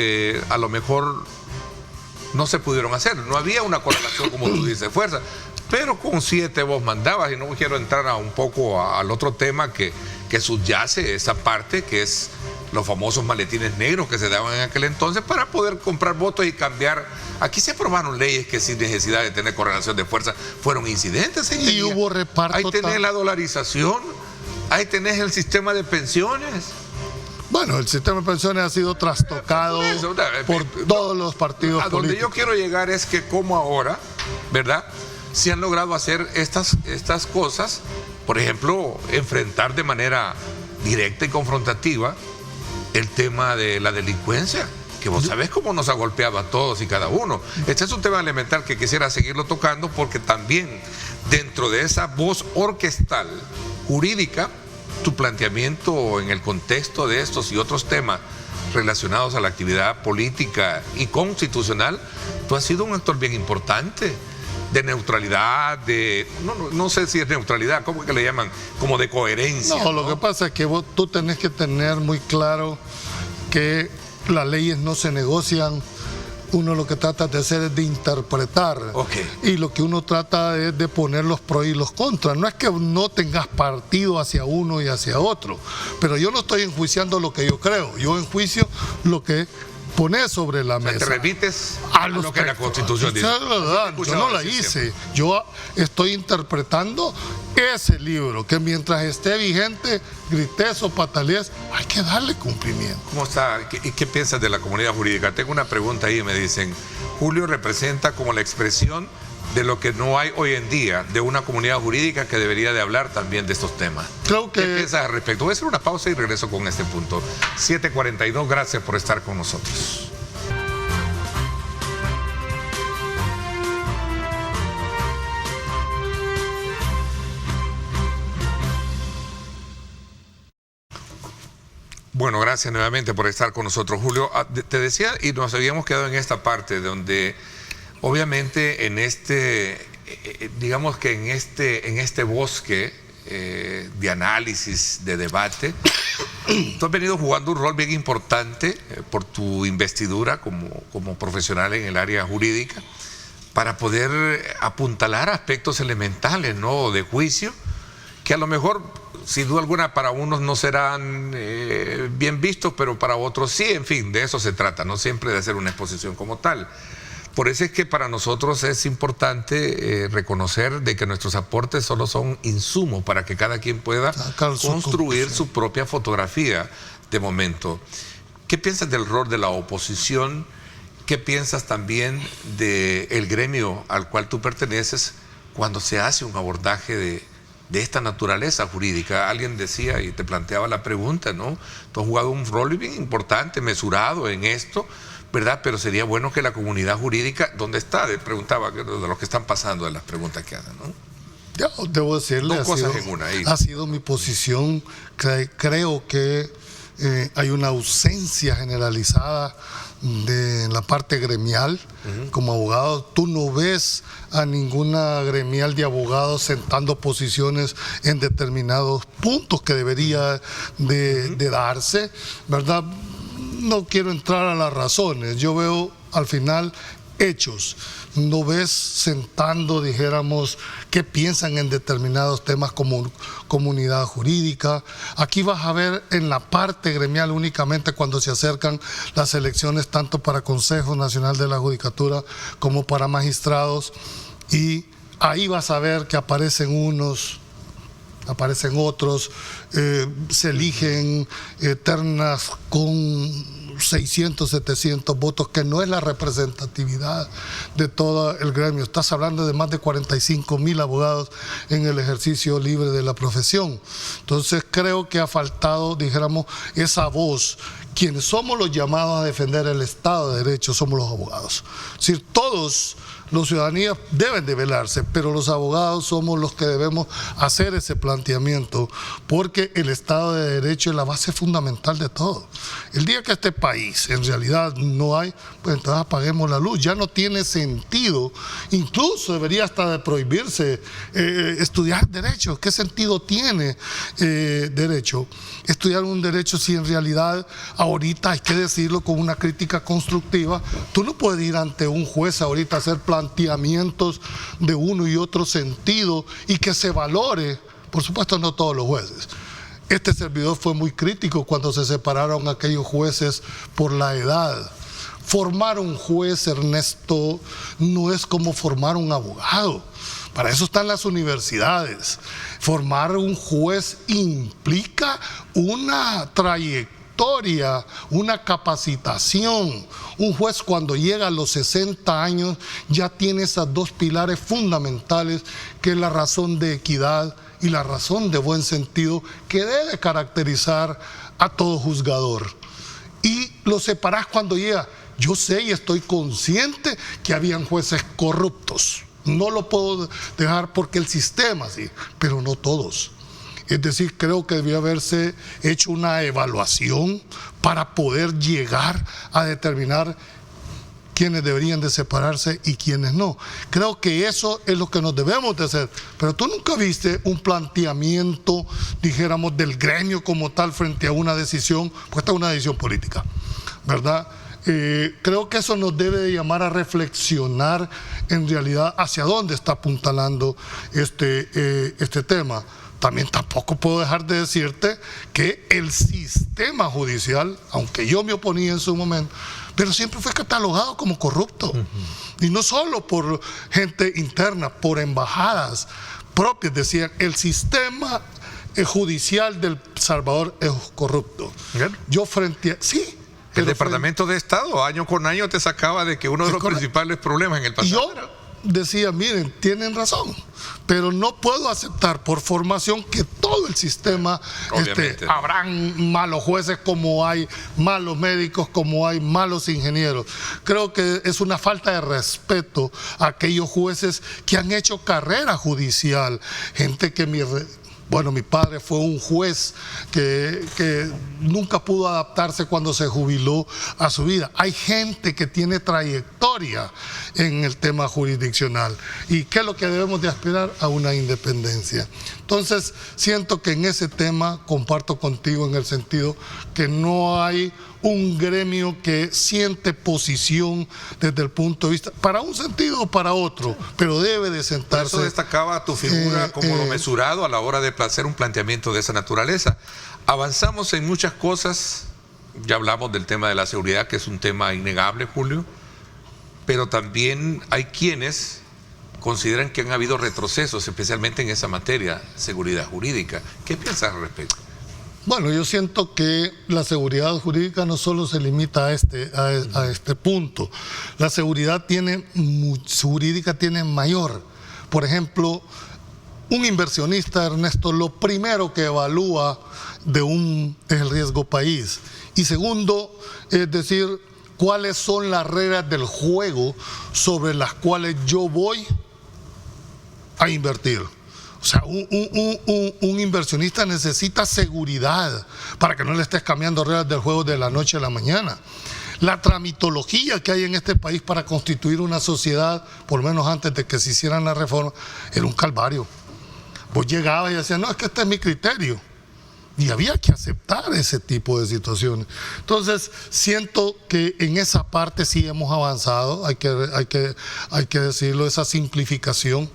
a lo mejor no se pudieron hacer? No había una correlación, como tú dices, fuerza, pero con 7 vos mandabas, y no quiero entrar un poco al otro tema que subyace esa parte, que es los famosos maletines negros que se daban en aquel entonces para poder comprar votos y cambiar. Aquí se aprobaron leyes que sin necesidad de tener correlación de fuerza fueron incidentes, señor. Y hubo reparto. Ahí tenés la dolarización, ahí tenés el sistema de pensiones. Bueno, el sistema de pensiones ha sido trastocado por todos los partidos políticos. Donde yo quiero llegar es que como ahora, ¿verdad?, se han logrado hacer estas cosas, por ejemplo, enfrentar de manera directa y confrontativa el tema de la delincuencia, que vos sabés cómo nos ha golpeado a todos y cada uno. Este es un tema elemental que quisiera seguirlo tocando, porque también dentro de esa voz orquestal jurídica, tu planteamiento en el contexto de estos y otros temas relacionados a la actividad política y constitucional, tú has sido un actor bien importante de neutralidad, no sé si es neutralidad, ¿cómo que le llaman? Como de coherencia. No, lo que pasa es que tú tenés que tener muy claro que las leyes no se negocian. Uno lo que trata de hacer es de interpretar. Y lo que uno trata es de poner los pros y los contras. No es que no tengas partido hacia uno y hacia otro, pero yo no estoy enjuiciando lo que yo creo, yo enjuicio lo que pones sobre la mesa. Te remites a lo que la Constitución dice. Yo no la hice. Yo estoy interpretando ese libro, que mientras esté vigente, grites o patalees, hay que darle cumplimiento. ¿Cómo está? ¿Qué piensas de la comunidad jurídica? Tengo una pregunta ahí, me dicen. Julio representa como la expresión de lo que no hay hoy en día, de una comunidad jurídica que debería de hablar también de estos temas. ¿Qué piensas al respecto? Voy a hacer una pausa y regreso con este punto. 7:42, gracias por estar con nosotros. Bueno, gracias nuevamente por estar con nosotros, Julio. Te decía, y nos habíamos quedado en esta parte donde obviamente digamos que en este bosque de análisis, de debate, tú has venido jugando un rol bien importante por tu investidura como profesional en el área jurídica, para poder apuntalar aspectos elementales, ¿no?, de juicio, que a lo mejor, sin duda alguna, para unos no serán bien vistos, pero para otros sí. En fin, de eso se trata, no siempre de hacer una exposición como tal. Por eso es que para nosotros es importante reconocer de que nuestros aportes solo son insumos para que cada quien pueda construir su propia fotografía de momento. ¿Qué piensas del rol de la oposición? ¿Qué piensas también del gremio al cual tú perteneces cuando se hace un abordaje de esta naturaleza jurídica? Alguien decía y te planteaba la pregunta, ¿no? Tú has jugado un rol bien importante, mesurado en esto, ¿verdad? Pero sería bueno que la comunidad jurídica, ¿dónde está? Le preguntaba de los que están pasando, de las preguntas que hacen, ¿no? Yo debo decirle, ha sido mi posición. Creo que hay una ausencia generalizada de la parte gremial. Como abogado, tú no ves a ninguna gremial de abogados sentando posiciones en determinados puntos que debería de darse, ¿verdad? No quiero entrar a las razones. Yo veo al final hechos. No ves sentando, dijéramos, qué piensan en determinados temas como comunidad jurídica. Aquí vas a ver en la parte gremial únicamente cuando se acercan las elecciones tanto para Consejo Nacional de la Judicatura como para magistrados, y ahí vas a ver que aparecen unos, aparecen otros, se eligen ternas con 600, 700 votos, que no es la representatividad de todo el gremio. Estás hablando de más de 45,000 abogados en el ejercicio libre de la profesión. Entonces creo que ha faltado, dijéramos, esa voz. Quienes somos los llamados a defender el Estado de Derecho somos los abogados. Es decir, todos los ciudadanos deben de velarse, pero los abogados somos los que debemos hacer ese planteamiento, porque el Estado de Derecho es la base fundamental de todo. El día que este país en realidad no hay, pues entonces apaguemos la luz. Ya no tiene sentido, incluso debería hasta de prohibirse estudiar derecho. ¿Qué sentido tiene derecho? Estudiar un derecho si en realidad ahorita, hay que decirlo con una crítica constructiva, tú no puedes ir ante un juez ahorita a hacer planteamientos de uno y otro sentido y que se valore, por supuesto no todos los jueces. Este servidor fue muy crítico cuando se separaron aquellos jueces por la edad. Formar un juez, Ernesto, no es como formar un abogado. Para eso están las universidades. Formar un juez implica una trayectoria, una capacitación. Un juez cuando llega a los 60 años ya tiene esas dos pilares fundamentales, que es la razón de equidad y la razón de buen sentido, que debe caracterizar a todo juzgador. Y lo separás cuando llega. Yo sé y estoy consciente que habían jueces corruptos. No lo puedo dejar porque el sistema sí, pero no todos. Es decir, creo que debió haberse hecho una evaluación para poder llegar a determinar quiénes deberían de separarse y quiénes no. Creo que eso es lo que nos debemos de hacer. Pero tú nunca viste un planteamiento, dijéramos, del gremio como tal frente a una decisión, porque esta es una decisión política, ¿verdad? Creo que eso nos debe de llamar a reflexionar en realidad hacia dónde está apuntalando este tema. También tampoco puedo dejar de decirte que el sistema judicial, aunque yo me oponía en su momento, pero siempre fue catalogado como corrupto. Y no solo por gente interna, por embajadas propias decían, el sistema judicial del Salvador es corrupto. Yo frente a... Sí. El Departamento de Estado año con año te sacaba de que uno de los principales problemas en el pasado. Y yo decía, miren, tienen razón, pero no puedo aceptar por formación que todo el sistema, habrán malos jueces como hay malos médicos, como hay malos ingenieros. Creo que es una falta de respeto a aquellos jueces que han hecho carrera judicial, gente que mi padre fue un juez que nunca pudo adaptarse cuando se jubiló a su vida. Hay gente que tiene trayectoria en el tema jurisdiccional. ¿Y qué es lo que debemos de aspirar? A una independencia. Entonces, siento que en ese tema comparto contigo en el sentido que no hay un gremio que siente posición desde el punto de vista, para un sentido o para otro, pero debe de sentarse. Por eso destacaba tu figura como lo mesurado a la hora de hacer un planteamiento de esa naturaleza. Avanzamos en muchas cosas, ya hablamos del tema de la seguridad, que es un tema innegable, Julio, pero también hay quienes consideran que han habido retrocesos, especialmente en esa materia, seguridad jurídica. ¿Qué piensas al respecto? Bueno, yo siento que la seguridad jurídica no solo se limita a este punto. La seguridad jurídica tiene mayor. Por ejemplo, un inversionista, Ernesto, lo primero que evalúa es el riesgo país. Y segundo, es decir, cuáles son las reglas del juego sobre las cuales yo voy a invertir. O sea, un inversionista necesita seguridad para que no le estés cambiando reglas del juego de la noche a la mañana. La tramitología que hay en este país para constituir una sociedad, por lo menos antes de que se hicieran las reformas, era un calvario. Vos llegabas y decías, no, es que este es mi criterio. Y había que aceptar ese tipo de situaciones. Entonces, siento que en esa parte sí hemos avanzado, hay que decirlo, esa simplificación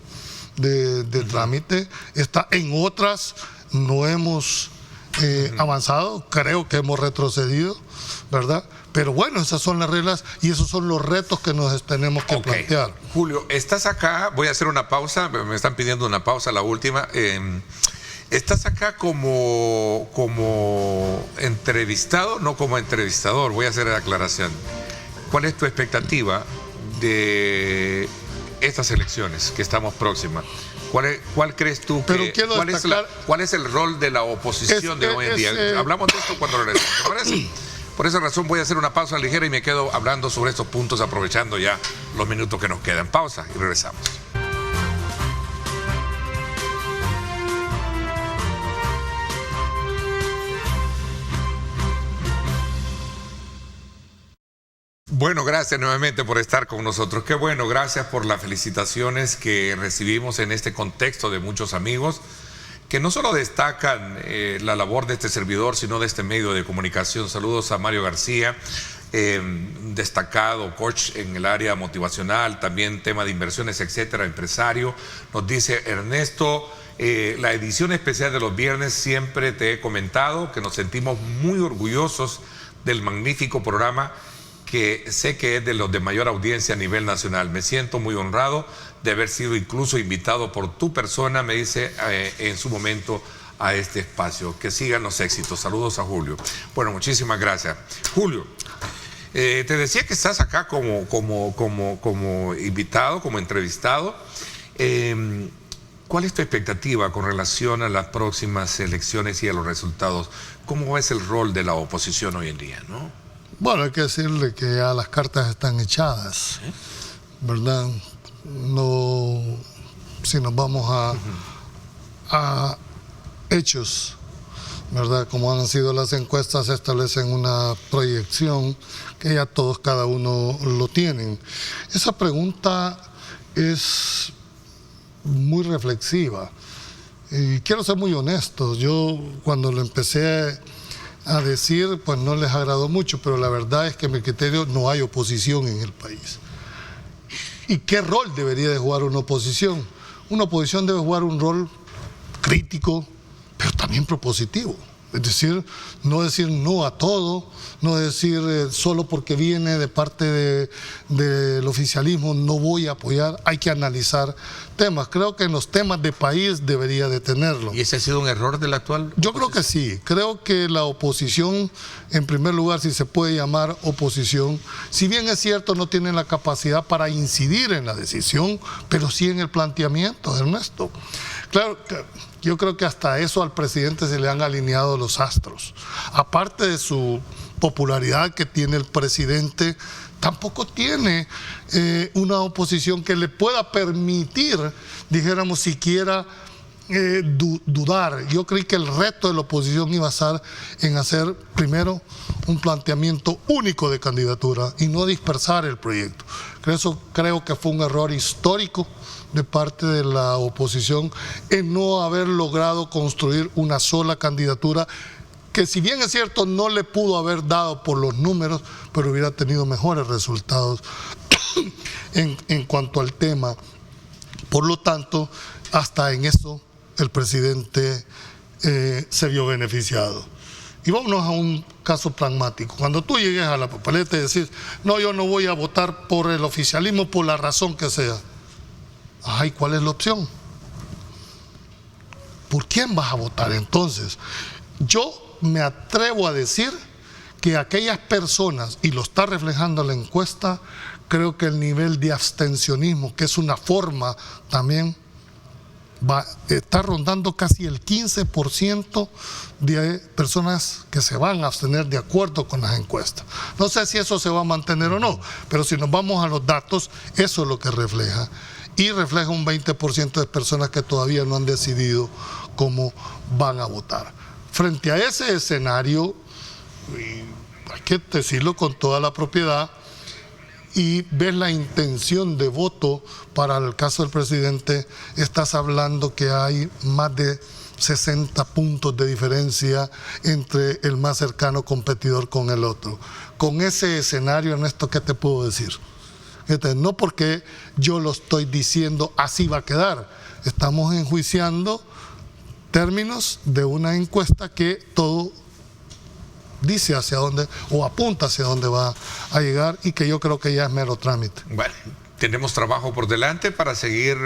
de trámite. Está en otras, no hemos avanzado, creo que hemos retrocedido, ¿verdad? Pero bueno, esas son las reglas y esos son los retos que nos tenemos que plantear. Julio, estás acá, voy a hacer una pausa, me están pidiendo una pausa, la última. Estás acá como entrevistado, no como entrevistador, voy a hacer la aclaración. ¿Cuál es tu expectativa de estas elecciones que estamos próximas? ¿Cuál crees tú que cuál es el rol de la oposición de hoy en día? Hablamos de esto cuando regresemos, ¿te parece? Por esa razón voy a hacer una pausa ligera y me quedo hablando sobre estos puntos, aprovechando ya los minutos que nos quedan. Pausa y regresamos. Bueno, gracias nuevamente por estar con nosotros. Qué bueno, gracias por las felicitaciones que recibimos en este contexto de muchos amigos que no solo destacan la labor de este servidor, sino de este medio de comunicación. Saludos a Mario García, destacado coach en el área motivacional, también tema de inversiones, etcétera, empresario. Nos dice Ernesto, la edición especial de los viernes, siempre te he comentado que nos sentimos muy orgullosos del magnífico programa que sé que es de los de mayor audiencia a nivel nacional. Me siento muy honrado de haber sido incluso invitado por tu persona, me dice en su momento, a este espacio. Que sigan los éxitos. Saludos a Julio. Bueno, muchísimas gracias. Julio, te decía que estás acá como invitado, como entrevistado. ¿Cuál es tu expectativa con relación a las próximas elecciones y a los resultados? ¿Cómo es el rol de la oposición hoy en día, no? Bueno, hay que decirle que ya las cartas están echadas, ¿verdad? No, si nos vamos a hechos, ¿verdad? Como han sido las encuestas, establecen una proyección que ya todos, cada uno lo tienen. Esa pregunta es muy reflexiva y quiero ser muy honesto. Yo cuando lo empecé a decir, pues no les agradó mucho, pero la verdad es que en mi criterio no hay oposición en el país. ¿Y qué rol debería de jugar una oposición? Una oposición debe jugar un rol crítico, pero también propositivo. Es decir no a todo, no decir solo porque viene de parte del oficialismo no voy a apoyar, hay que analizar temas. Creo que en los temas de país debería de tenerlo. ¿Y ese ha sido un error del actual? Yo creo que sí, creo que la oposición, en primer lugar, si se puede llamar oposición, si bien es cierto no tienen la capacidad para incidir en la decisión, pero sí en el planteamiento, Ernesto. Claro, yo creo que hasta eso al presidente se le han alineado los astros. Aparte de su popularidad que tiene el presidente, tampoco tiene una oposición que le pueda permitir, dijéramos, siquiera dudar. Yo creí que el reto de la oposición iba a estar en hacer primero un planteamiento único de candidatura y no dispersar el proyecto. Eso creo que fue un error histórico de parte de la oposición en no haber logrado construir una sola candidatura que, si bien es cierto no le pudo haber dado por los números, pero hubiera tenido mejores resultados en cuanto al tema. Por lo tanto, hasta en eso el presidente se vio beneficiado. Y vámonos a un caso pragmático. Cuando tú llegues a la papeleta y decís, no, yo no voy a votar por el oficialismo por la razón que sea. Ay, ¿cuál es la opción? ¿Por quién vas a votar entonces? Yo me atrevo a decir que aquellas personas, y lo está reflejando la encuesta, creo que el nivel de abstencionismo, que es una forma también, está rondando casi el 15% de personas que se van a abstener de acuerdo con las encuestas. No sé si eso se va a mantener o no, pero si nos vamos a los datos, eso es lo que refleja. Y refleja un 20% de personas que todavía no han decidido cómo van a votar. Frente a ese escenario, hay que decirlo con toda la propiedad, y ves la intención de voto para el caso del presidente, estás hablando que hay más de 60 puntos de diferencia entre el más cercano competidor con el otro. Con ese escenario, Ernesto, ¿qué te puedo decir? No porque yo lo estoy diciendo así va a quedar. Estamos enjuiciando términos de una encuesta que todo dice hacia dónde o apunta hacia dónde va a llegar y que yo creo que ya es mero trámite. Bueno, tenemos trabajo por delante para seguir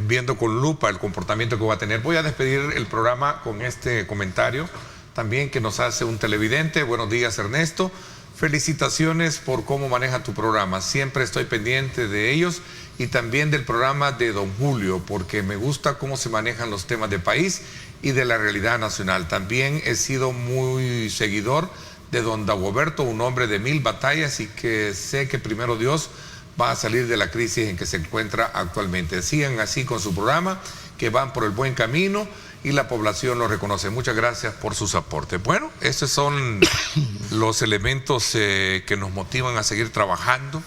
viendo con lupa el comportamiento que va a tener. Voy a despedir el programa con este comentario también que nos hace un televidente. Buenos días, Ernesto. Felicitaciones por cómo maneja tu programa. Siempre estoy pendiente de ellos y también del programa de don Julio, porque me gusta cómo se manejan los temas de país y de la realidad nacional. También he sido muy seguidor de don Dagoberto, un hombre de 1000 batallas y que sé que primero Dios va a salir de la crisis en que se encuentra actualmente. Sigan así con su programa, que van por el buen camino y la población lo reconoce. Muchas gracias por sus aportes. Bueno, estos son los elementos que nos motivan a seguir trabajando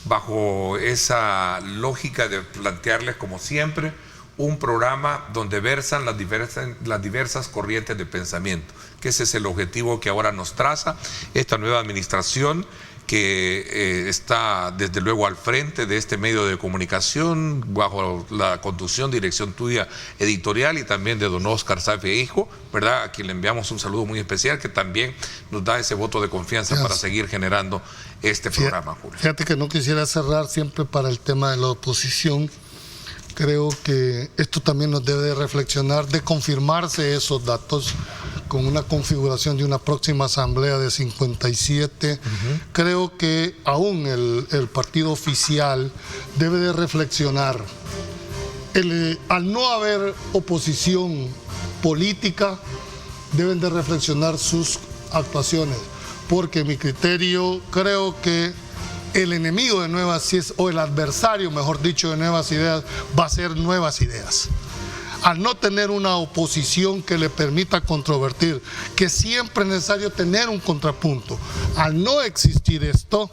bajo esa lógica de plantearles, como siempre, un programa donde versan las diversas corrientes de pensamiento, que ese es el objetivo que ahora nos traza esta nueva administración que está desde luego al frente de este medio de comunicación bajo la conducción, dirección tuya editorial y también de don Oscar Safe Hijo, ¿verdad? A quien le enviamos un saludo muy especial que también nos da ese voto de confianza para seguir generando este programa, Julio. Fíjate que no quisiera cerrar siempre para el tema de la oposición. Creo que esto también nos debe de reflexionar, de confirmarse esos datos con una configuración de una próxima asamblea de 57. Creo que aún el partido oficial debe de reflexionar. Al no haber oposición política, deben de reflexionar sus actuaciones, porque en mi criterio creo que el enemigo de nuevas ideas, o el adversario, mejor dicho, de nuevas ideas, va a ser nuevas ideas. Al no tener una oposición que le permita controvertir, que siempre es necesario tener un contrapunto. Al no existir esto,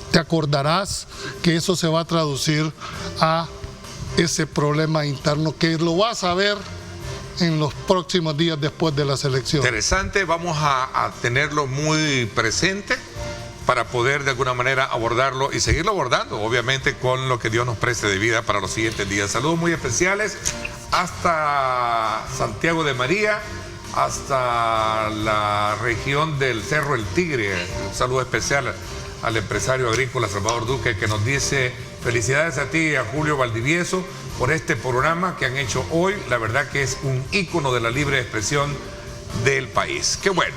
te acordarás que eso se va a traducir a ese problema interno que lo vas a ver en los próximos días después de las elecciones. Interesante, vamos a tenerlo muy presente para poder de alguna manera abordarlo y seguirlo abordando, obviamente con lo que Dios nos preste de vida para los siguientes días. Saludos muy especiales hasta Santiago de María, hasta la región del Cerro El Tigre. Un saludo especial al empresario agrícola Salvador Duque, que nos dice: felicidades a ti y a Julio Valdivieso por este programa que han hecho hoy. La verdad que es un ícono de la libre expresión del país. Qué bueno.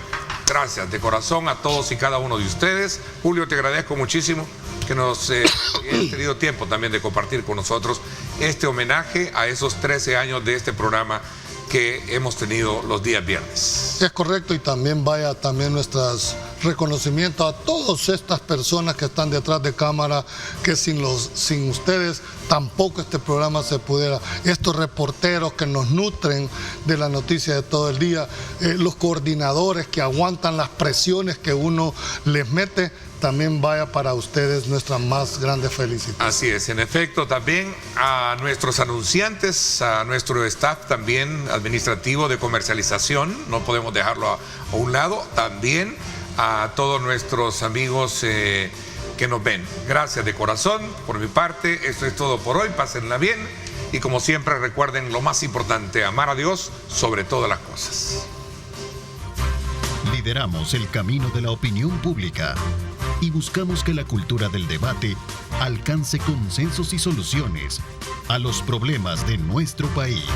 Gracias de corazón a todos y cada uno de ustedes. Julio, te agradezco muchísimo que nos hayas tenido tiempo también de compartir con nosotros este homenaje a esos 13 años de este programa que hemos tenido los días viernes. Es correcto, y también vaya también nuestros reconocimientos a todas estas personas que están detrás de cámara, que sin ustedes tampoco este programa se pudiera. Estos reporteros que nos nutren de la noticia de todo el día, los coordinadores que aguantan las presiones que uno les mete, también vaya para ustedes nuestra más grande felicitación. Así es, en efecto, también a nuestros anunciantes, a nuestro staff también administrativo de comercialización, no podemos dejarlo a un lado, también a todos nuestros amigos que nos ven. Gracias de corazón, por mi parte, esto es todo por hoy, pásenla bien y como siempre recuerden lo más importante, amar a Dios sobre todas las cosas. Lideramos el camino de la opinión pública y buscamos que la cultura del debate alcance consensos y soluciones a los problemas de nuestro país.